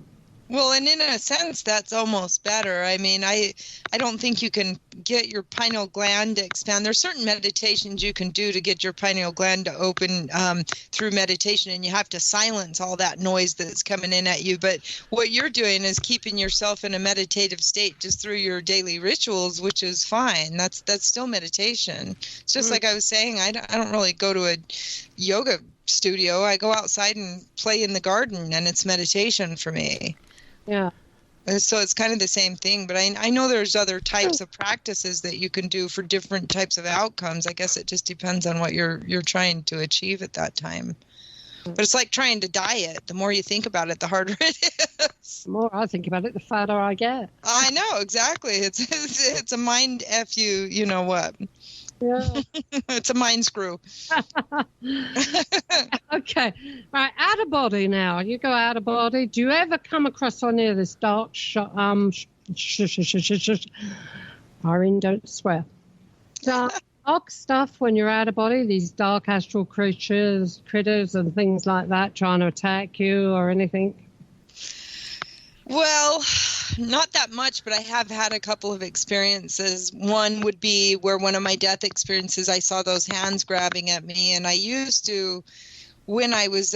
Well, and in a sense, that's almost better. I mean, I don't think you can get your pineal gland to expand. There's certain meditations you can do to get your pineal gland to open through meditation, and you have to silence all that noise that's coming in at you. But what you're doing is keeping yourself in a meditative state just through your daily rituals, which is fine. That's still meditation. It's just like I was saying, I don't really go to a yoga studio. I go outside and play in the garden, and it's meditation for me. Yeah. So it's kind of the same thing, but I know there's other types of practices that you can do for different types of outcomes. I guess it just depends on what you're trying to achieve at that time. But it's like trying to diet. The more you think about it, the harder it is. The more I think about it, the fatter I get. I know, exactly. It's a mind F you know what. Yeah. It's a mind screw. Okay. Right, out of body now. You go out of body. Do you ever come across on here this dark Irene, don't swear. Dark stuff when you're out of body, these dark astral critters and things like that trying to attack you or anything? Well, not that much, but I have had a couple of experiences. One would be where one of my death experiences, I saw those hands grabbing at me, and I used to, when I was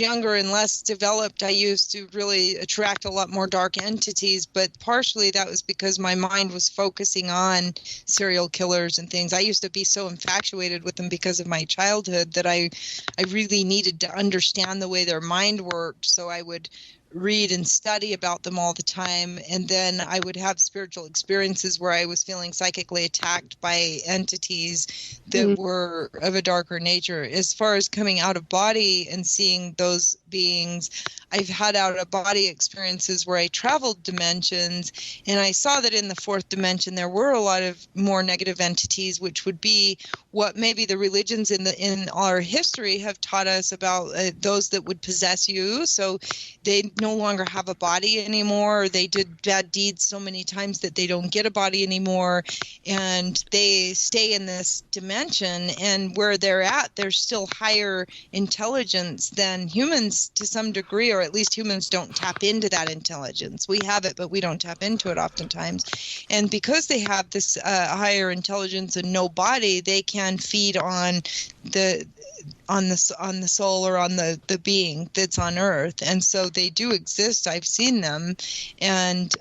younger and less developed, I used to really attract a lot more dark entities, but partially that was because my mind was focusing on serial killers and things. I used to be so infatuated with them because of my childhood that I really needed to understand the way their mind worked, so I would read and study about them all the time, and then I would have spiritual experiences where I was feeling psychically attacked by entities that were of a darker nature. As far as coming out of body and seeing those beings, I've had out of body experiences where I traveled dimensions, and I saw that in the fourth dimension there were a lot of more negative entities, which would be what maybe the religions in our history have taught us about those that would possess you. So they no longer have a body anymore, or they did bad deeds so many times that they don't get a body anymore, and they stay in this dimension, and where they're at, they're still higher intelligence than humans to some degree, or at least humans don't tap into that intelligence. We have it, but we don't tap into it oftentimes. And because they have this higher intelligence and no body, they can feed on the soul or on the being that's on Earth, and so they do exist. I've seen them, and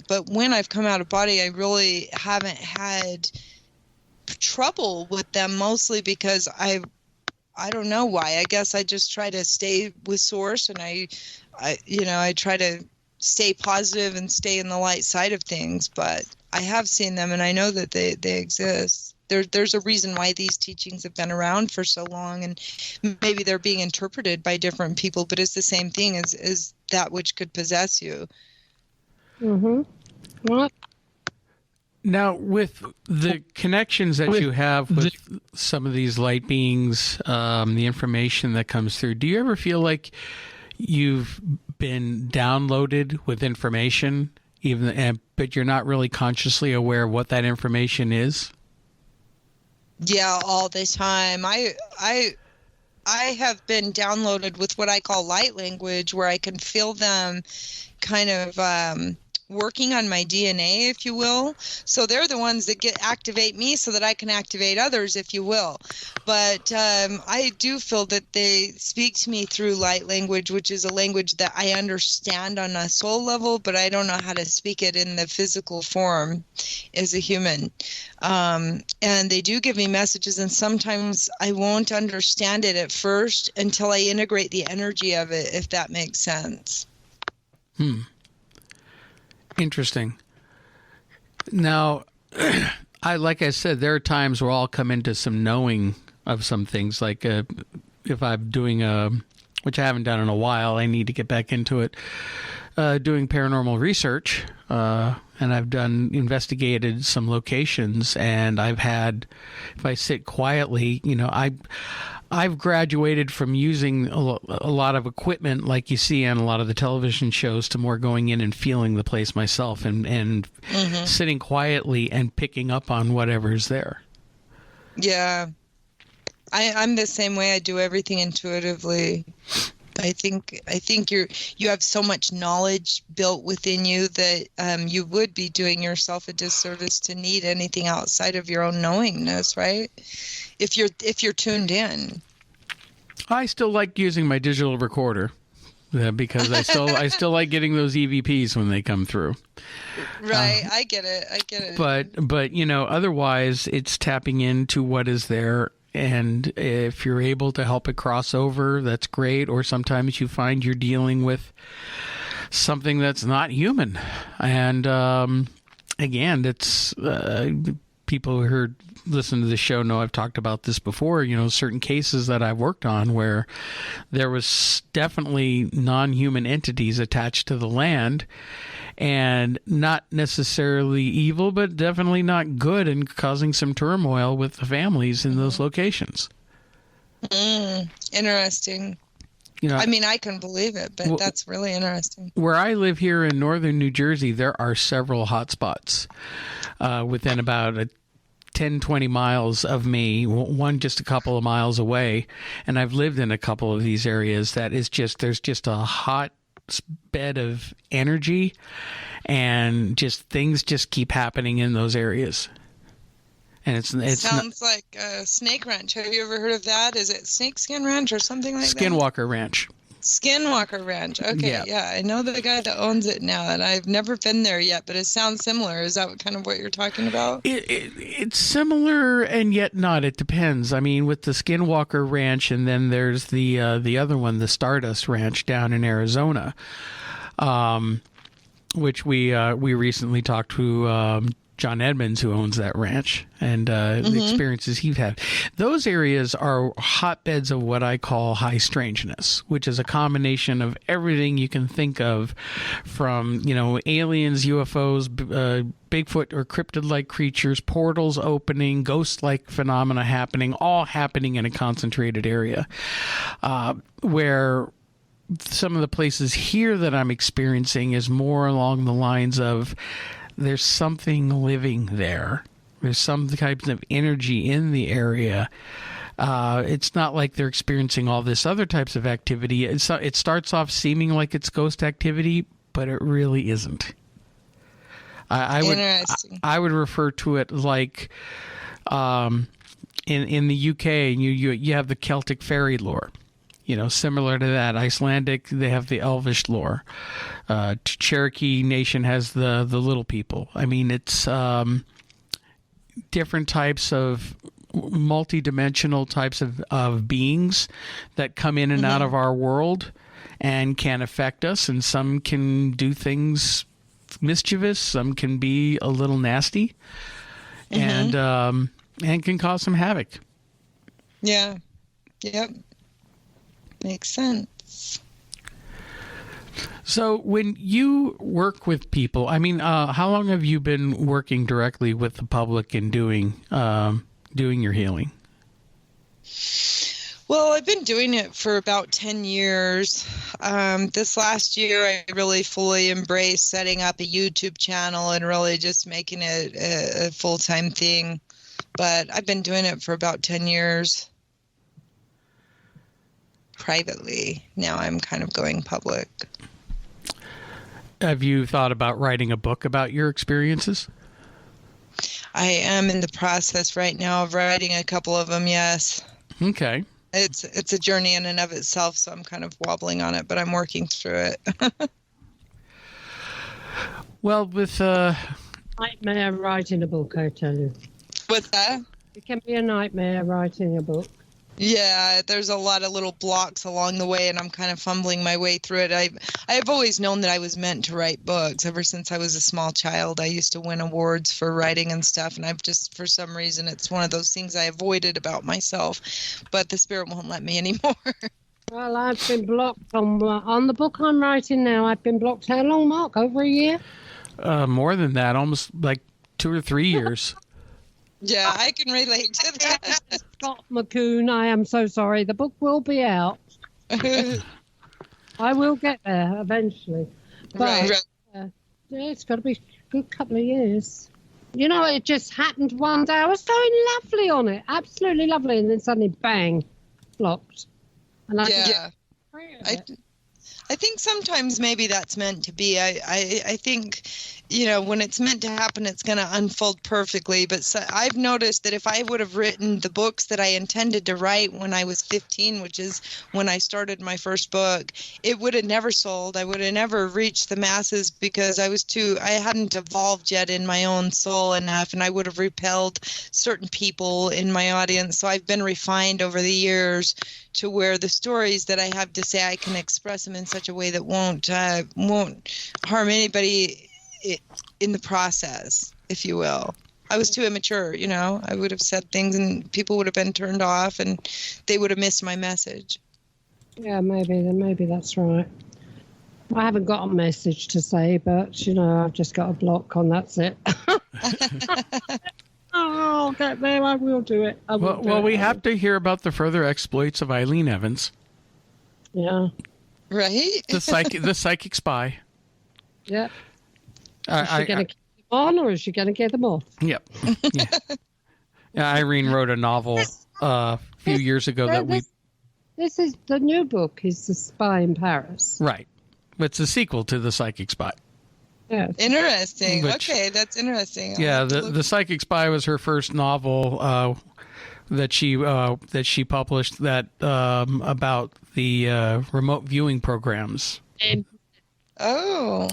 but when I've come out of body, I really haven't had trouble with them, mostly because I don't know why. I guess I just try to stay with Source, and I try to stay positive and stay in the light side of things. But I have seen them, and I know that they exist. There's a reason why these teachings have been around for so long, and maybe they're being interpreted by different people, but it's the same thing as that which could possess you. Mm-hmm. What? Now, with the connections that you have with some of these light beings, the information that comes through, do you ever feel like you've been downloaded with information, but you're not really consciously aware of what that information is? Yeah, all the time. I have been downloaded with what I call light language, where I can feel them kind of working on my DNA, if you will. So they're the ones that activate me so that I can activate others, if you will. But I do feel that they speak to me through light language, which is a language that I understand on a soul level, but I don't know how to speak it in the physical form as a human. And they do give me messages, and sometimes I won't understand it at first until I integrate the energy of it, if that makes sense. Interesting. Now, like I said, there are times where I'll come into some knowing of some things. Like if I'm doing which I haven't done in a while, I need to get back into it. Doing paranormal research, and I've investigated some locations, and I've had, if I sit quietly, I've graduated from using a lot of equipment like you see on a lot of the television shows to more going in and feeling the place myself and sitting quietly and picking up on whatever's there. Yeah. I'm the same way. I do everything intuitively. I think you have so much knowledge built within you that you would be doing yourself a disservice to need anything outside of your own knowingness, right? If you're tuned in. I still like using my digital recorder because I still like getting those EVPs when they come through. Right, I get it. But otherwise it's tapping into what is there. And if you're able to help it cross over, that's great. Or sometimes you find you're dealing with something that's not human. And again, it's people who listen to the show know I've talked about this before. Certain cases that I've worked on where there was definitely non-human entities attached to the land. And not necessarily evil, but definitely not good, and causing some turmoil with the families in those locations. Interesting. I can believe it, but that's really interesting. Where I live here in northern New Jersey, there are several hot spots within about 10, 20 miles of me, one just a couple of miles away. And I've lived in a couple of these areas that is there's just a hot bed of energy, and things just keep happening in those areas. And it sounds like Snake Ranch. Have you ever heard of that? Is it Snakeskin Ranch or something like that? Skinwalker Ranch. Skinwalker Ranch. Okay, yeah. I know the guy that owns it now, and I've never been there yet, but it sounds similar. Is that kind of what you're talking about? It's similar and yet not. It depends. I mean, with the Skinwalker Ranch, and then there's the other one, the Stardust Ranch down in Arizona, which we recently talked to John Edmonds, who owns that ranch, and the experiences he's had. Those areas are hotbeds of what I call high strangeness, which is a combination of everything you can think of, from aliens, UFOs, Bigfoot or cryptid-like creatures, portals opening, ghost-like phenomena happening, all happening in a concentrated area, where some of the places here that I'm experiencing is more along the lines of there's something living there. There's some types of energy in the area. It's not like they're experiencing all this other types of activity. It starts off seeming like it's ghost activity, but it really isn't. I would refer to it like in the UK, you have the Celtic fairy lore. Similar to that. Icelandic, they have the Elvish lore. Cherokee Nation has the little people. I mean, it's different types of multi-dimensional types of beings that come in and out of our world and can affect us. And some can do things mischievous. Some can be a little nasty, and can cause some havoc. Yeah. Yep. Makes sense. So when you work with people, I mean, how long have you been working directly with the public and doing your healing? Well, I've been doing it for about 10 years. This last year, I really fully embraced setting up a YouTube channel and really just making it a full-time thing. But I've been doing it for about 10 years. privately. Now I'm kind of going public. Have you thought about writing a book about your experiences? I am in the process right now of writing a couple of them, yes. Okay. It's a journey in and of itself, so I'm kind of wobbling on it, but I'm working through it. Well, with nightmare writing a book, I tell you. What's that? It can be a nightmare writing a book. Yeah, there's a lot of little blocks along the way, and I'm kind of fumbling my way through it. I've always known that I was meant to write books. Ever since I was a small child, I used to win awards for writing and stuff, and I've just, for some reason, it's one of those things I avoided about myself, but the spirit won't let me anymore. Well, I've been blocked on the book I'm writing now. I've been blocked how long, Mark? Over a year? More than that, almost like 2 or 3 years. Yeah, I can relate to that. Scott McCoon, I am so sorry. The book will be out. I will get there eventually. But yeah, it's got to be a good couple of years. You know, it just happened one day. I was so lovely on it. Absolutely lovely. And then suddenly, bang, blocked. And I think sometimes maybe that's meant to be. I think, you know, when it's meant to happen, it's going to unfold perfectly. But I've noticed that if I would have written the books that I intended to write when I was 15, which is when I started my first book, it would have never sold. I would have never reached the masses because I hadn't evolved yet in my own soul enough, and I would have repelled certain people in my audience. So I've been refined over the years to where the stories that I have to say, I can express them in such a way that won't harm anybody in the process, if you will. I was too immature, you know. I would have said things and people would have been turned off and they would have missed my message. Yeah, maybe that's right. I haven't got a message to say, but, you know, I've just got a block on, that's it. I'll get there. I will do it. Well, we have to hear about the further exploits of Eileen Evans. Yeah. Right? The psychic spy. Yeah. Is she going to keep them on, or is she going to get them off? Yep. Yeah, Irene wrote a novel a few years ago This is the new book. Is The Spy in Paris. Right. It's a sequel to The Psychic Spy. Yeah. Interesting. Okay, that's interesting. The Psychic Spy was her first novel that she published that about the remote viewing programs. Remote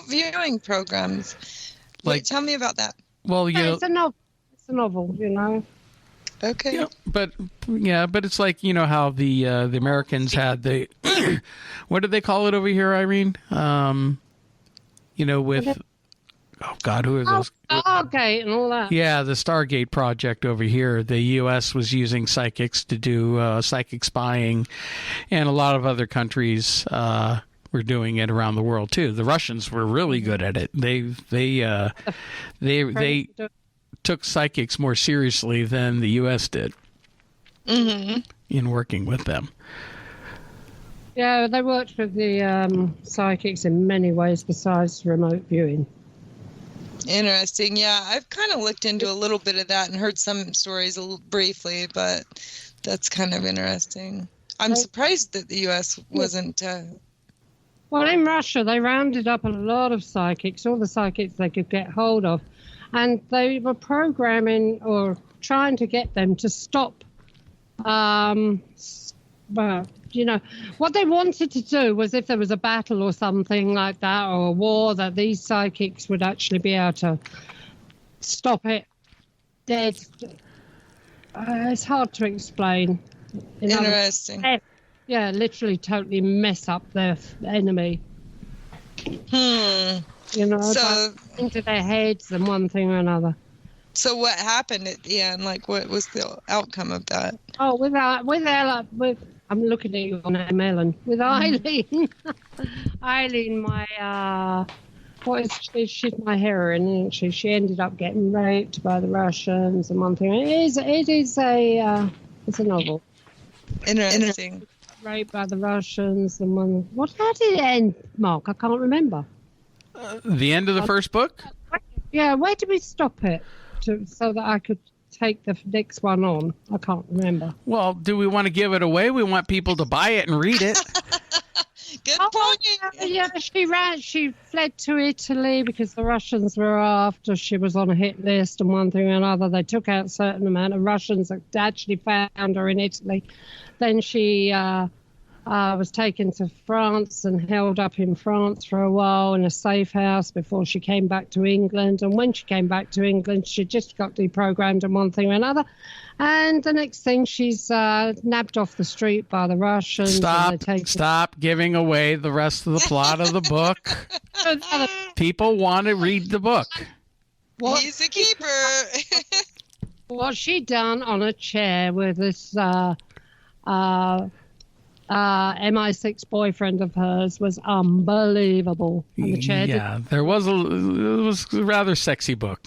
viewing programs. Tell me about that. Well, it's a novel. It's a novel, you know. Okay. Yeah, but it's like, you know, how the Americans had the what did they call it over here, Irene? You know, with who are those? Stargate and all that. Yeah, the Stargate project over here. The U.S. was using psychics to do psychic spying, and a lot of other countries were doing it around the world too. The Russians were really good at it. They took psychics more seriously than the U.S. did in working with them. Yeah, they worked with the psychics in many ways besides remote viewing. Interesting. Yeah, I've kind of looked into a little bit of that and heard some stories briefly, but that's kind of interesting. I'm surprised that the U.S. wasn't... Well, in Russia, they rounded up a lot of psychics, all the psychics they could get hold of, and they were programming or trying to get them to stop you know, what they wanted to do was if there was a battle or something like that, or a war, that these psychics would actually be able to stop it dead. It's hard to explain. Interesting. Yeah, literally totally mess up their enemy. You know, into their heads and one thing or another. So what happened at the end? Like, what was the outcome of that? Oh, with I'm looking at you on a melon. With Eileen. Eileen, she's my heroine, isn't she? She ended up getting raped by the Russians and one thing. It's a novel. Interesting. Raped by the Russians and one. How did it end, Mark? I can't remember. The end of the first book? Yeah, where did we stop it? So that I could take the next one on? I can't remember. Well, do we want to give it away? We want people to buy it and read it. Good point. Yeah, she fled to Italy because the Russians were after. She was on a hit list and one thing or another. They took out a certain amount of Russians that actually found her in Italy. Then she was taken to France and held up in France for a while in a safe house before she came back to England. And when she came back to England, she just got deprogrammed and one thing or another. And the next thing, she's nabbed off the street by the Russians. Stop giving away the rest of the plot of the book. People want to read the book. He's a keeper. What she done on a chair with this MI6 boyfriend of hers was unbelievable. And the chair it was a rather sexy book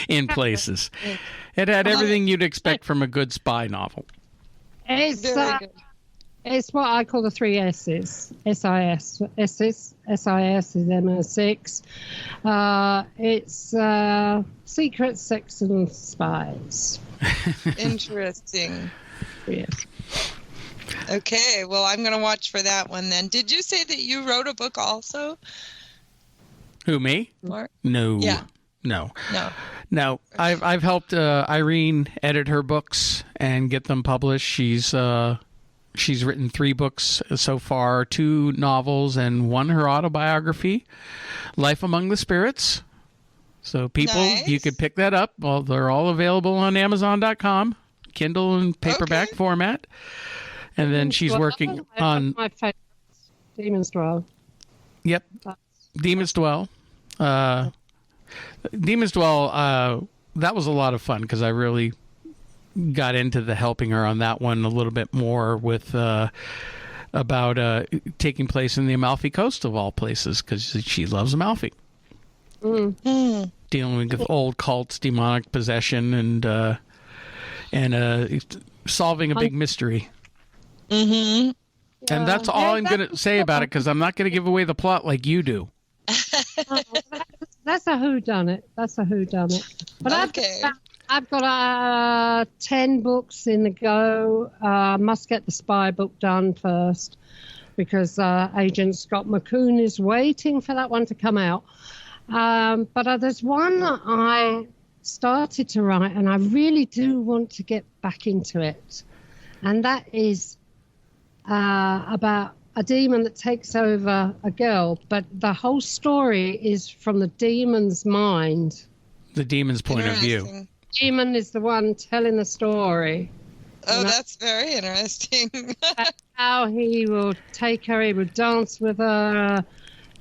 in places. It had everything you'd expect from a good spy novel. It's what I call the 3 S's. SIS. SIS is MI6. It's secret, sex, and spies. Interesting. Yes. Okay, well, I'm going to watch for that one then. Did you say that you wrote a book also? Who, me? Mark? No. Yeah. No. I've helped Irene edit her books and get them published. She's written 3 books so far, 2 novels and 1 her autobiography, Life Among the Spirits. So people, Nice. You could pick that up. Well, they're all available on Amazon.com, Kindle and paperback format. And then she's working on my favorites, Demon's Dwell. Yep, Demon's Dwell. Demon's Dwell. That was a lot of fun because I really got into the helping her on that one a little bit more with about taking place in the Amalfi Coast of all places because she loves Amalfi. Dealing with old cults, demonic possession, and solving a big mystery. Mm-hmm. And that's all I'm going to say about it because I'm not going to give away the plot like you do. That's a whodunit. But Okay. I've got 10 books in the go. Must get the spy book done first because Agent Scott McCoon is waiting for that one to come out. But there's one I started to write and I really do want to get back into it. And that is about a demon that takes over a girl, but the whole story is from the demon's mind. The demon's point of view. Demon is the one telling the story. Oh, that's very interesting. How he will take her, he will dance with her,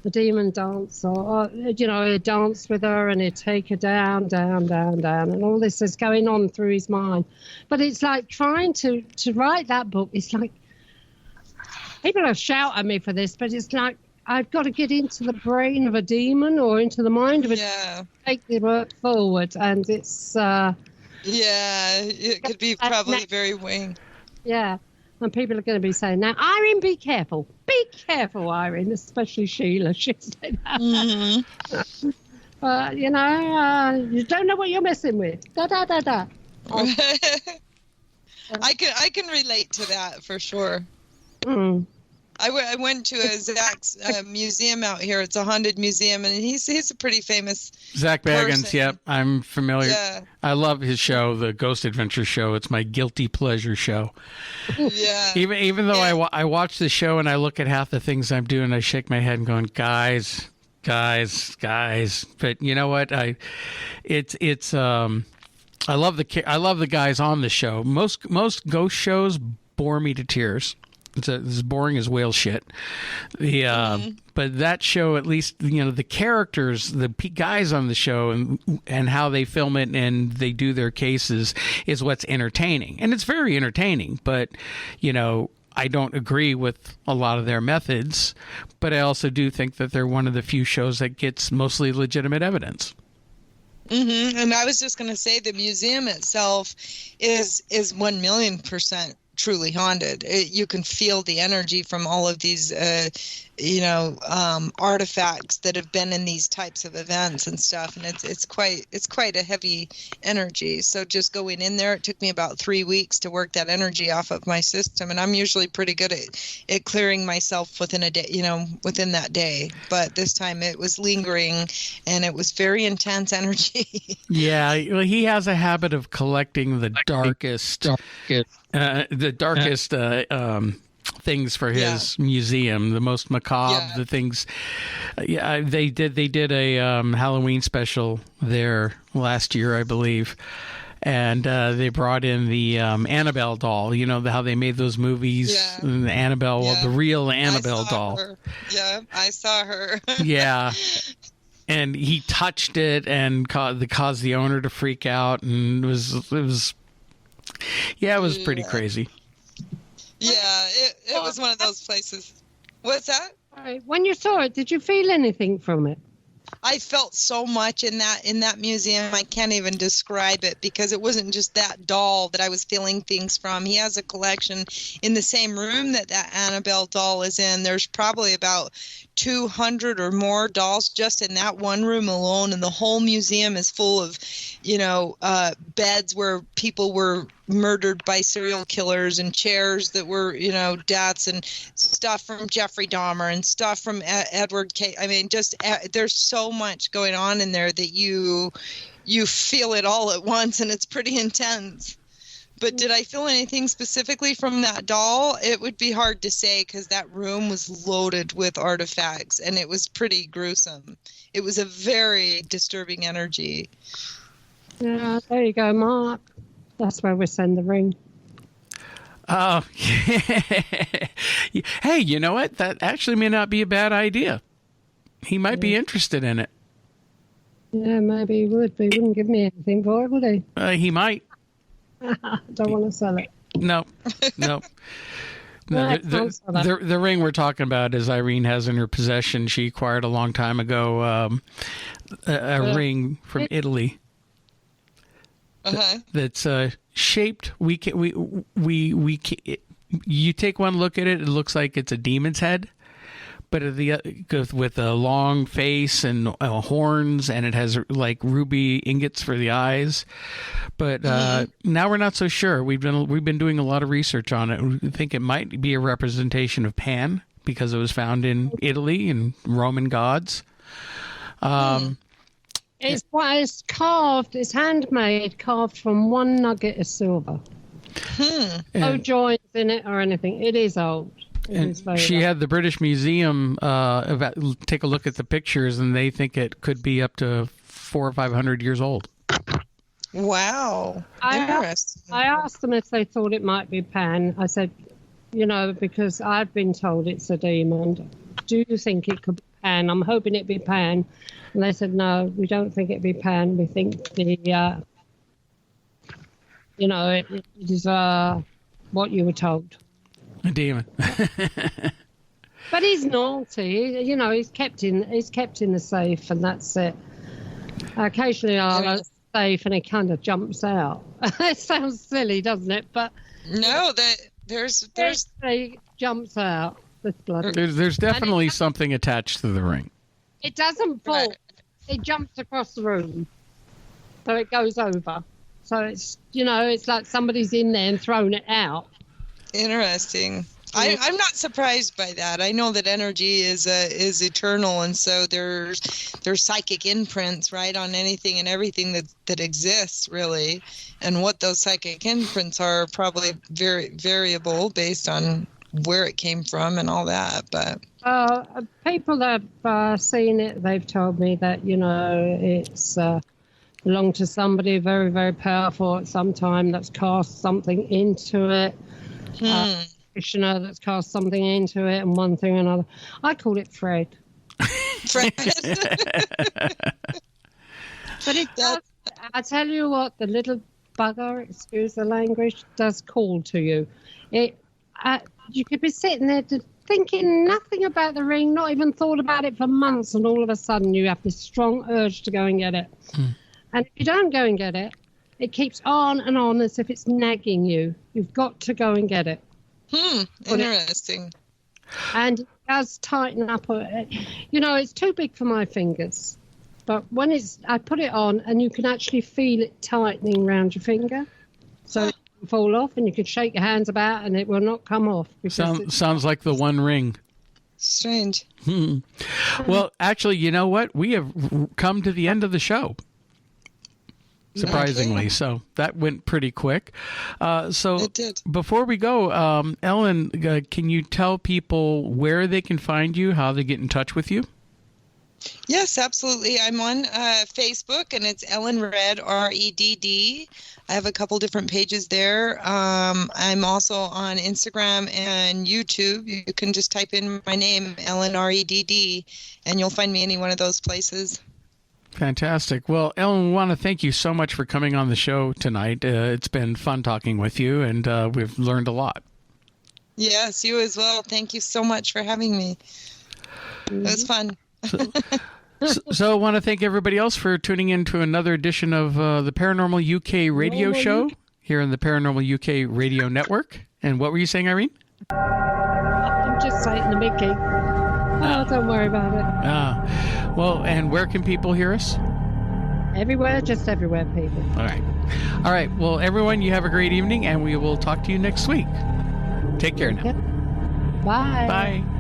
the demon dance, or he'd dance with her and he'd take her down, and all this is going on through his mind. But it's like trying to write that book, it's like, people will shout at me for this, but it's like I've got to get into the brain of a demon or into the mind of a demon, take the work forward, and it's... it could be probably very weighing. Yeah, and people are going to be saying, now, Irene, be careful. Be careful, Irene, especially Sheila. She'll say that. Mm-hmm. You don't know what you're messing with. Da-da-da-da. I can relate to that for sure. Mm. I went to a Zach's museum out here. It's a haunted museum, and he's a pretty famous Zach Baggins. person. Yep, I'm familiar. Yeah. I love his show, the Ghost Adventure Show. It's my guilty pleasure show. Yeah. Even though I watch the show and I look at half the things I'm doing, I shake my head and going, guys. But you know what? I love the guys on the show. Most ghost shows bore me to tears. It's as boring as whale shit. But that show, at least, the characters, the guys on the show, and how they film it and they do their cases is what's entertaining, and it's very entertaining. But I don't agree with a lot of their methods, but I also do think that they're one of the few shows that gets mostly legitimate evidence. Mm-hmm. And I was just going to say the museum itself is 1,000,000% truly haunted. You can feel the energy from all of these artifacts that have been in these types of events and stuff, and it's quite a heavy energy. So just going in there, it took me about 3 weeks to work that energy off of my system, and I'm usually pretty good at clearing myself within a day, within that day. But this time it was lingering, and it was very intense energy. Yeah, well, he has a habit of collecting the darkest things for his museum, the most macabre, the things. Yeah, they did a Halloween special there last year, I believe, and they brought in the Annabelle doll. You know how they made those movies, the Annabelle, the real Annabelle doll. Her. Yeah, I saw her. Yeah. And he touched it and caused the owner to freak out, and it was pretty crazy. Yeah, it was one of those places. What's that? When you saw it, did you feel anything from it? I felt so much in that museum. I can't even describe it, because it wasn't just that doll that I was feeling things from. He has a collection in the same room that Annabelle doll is in. There's probably about 200 or more dolls just in that one room alone, and the whole museum is full of, beds where people were murdered by serial killers, and chairs that were, deaths, and stuff from Jeffrey Dahmer and stuff from Edward K. I mean, just there's so much going on in there that you feel it all at once, and it's pretty intense. But did I feel anything specifically from that doll? It would be hard to say, because that room was loaded with artifacts, and it was pretty gruesome. It was a very disturbing energy. Yeah, there you go, Mark. That's where we send the ring. Oh, hey, you know what? That actually may not be a bad idea. He might be interested in it. Yeah, maybe he would, but he wouldn't give me anything for it, would he? He might. Don't want to sell it. No. The ring we're talking about is Irene has in her possession. She acquired a long time ago a ring from Italy. That's shaped. You take one look at it, it looks like it's a demon's head, but with a long face and horns, and it has like ruby ingots for the eyes. But now we're not so sure. We've been doing a lot of research on it. We think it might be a representation of Pan, because it was found in Italy and Roman gods. It's carved. It's handmade, carved from one nugget of silver. No joints in it or anything. It is old. She had the British Museum take a look at the pictures, and they think it could be up to 400 or 500 years old. Wow. Interesting. I asked them if they thought it might be Pan. I said, because I've been told it's a demon. Do you think it could be Pan? I'm hoping it'd be Pan. And they said, no, we don't think it'd be Pan. We think it is what you were told. A demon. But he's naughty. He's kept in the safe, and that's it. Occasionally I'll open the safe and it kind of jumps out. It sounds silly, doesn't it? But no, there's it jumps out. There's definitely something attached to the ring. It doesn't fall. Right. It jumps across the room, so it goes over. So it's it's like somebody's in there and thrown it out. Interesting. I'm not surprised by that. I know that energy is eternal, and so there's psychic imprints, right, on anything and everything that exists, really. And what those psychic imprints are probably very variable based on where it came from and all that. But people that have seen it, they've told me that it's belonged to somebody very, very powerful at some time that's cast something into it. Practitioner that's cast something into it, and one thing or another. I call it Fred. Fred. But it does. I tell you what, the little bugger, excuse the language, does call to you. You could be sitting there thinking nothing about the ring, not even thought about it for months, and all of a sudden you have this strong urge to go and get it. And if you don't go and get it, it keeps on and on as if it's nagging you. You've got to go and get it. Interesting. And it does tighten up. You know, it's too big for my fingers. But when I put it on, and you can actually feel it tightening around your finger. So it can fall off, and you can shake your hands about, and it will not come off. Sounds like the One Ring. Strange. Well, actually, you know what? We have come to the end of the show. Surprisingly, so that went pretty quick. So it did. Before we go, Ellen, can you tell people where they can find you, how they get in touch with you? Yes, absolutely. I'm on Facebook, and it's Ellen Redd, REDD. I have a couple different pages there. I'm also on Instagram and YouTube. You can just type in my name, Ellen REDD, and you'll find me any one of those places. Fantastic. Well, Ellen, we want to thank you so much for coming on the show tonight. It's been fun talking with you, and we've learned a lot. Yes, you as well. Thank you so much for having me. It was fun. So I want to thank everybody else for tuning in to another edition of the Paranormal UK radio show here in the Paranormal UK radio network. And what were you saying, Irene? I'm just saying the Mickey. Oh, don't worry about it. Well, and where can people hear us? Everywhere, just everywhere, people. All right. Well, everyone, you have a great evening, and we will talk to you next week. Take care now. Bye. Bye.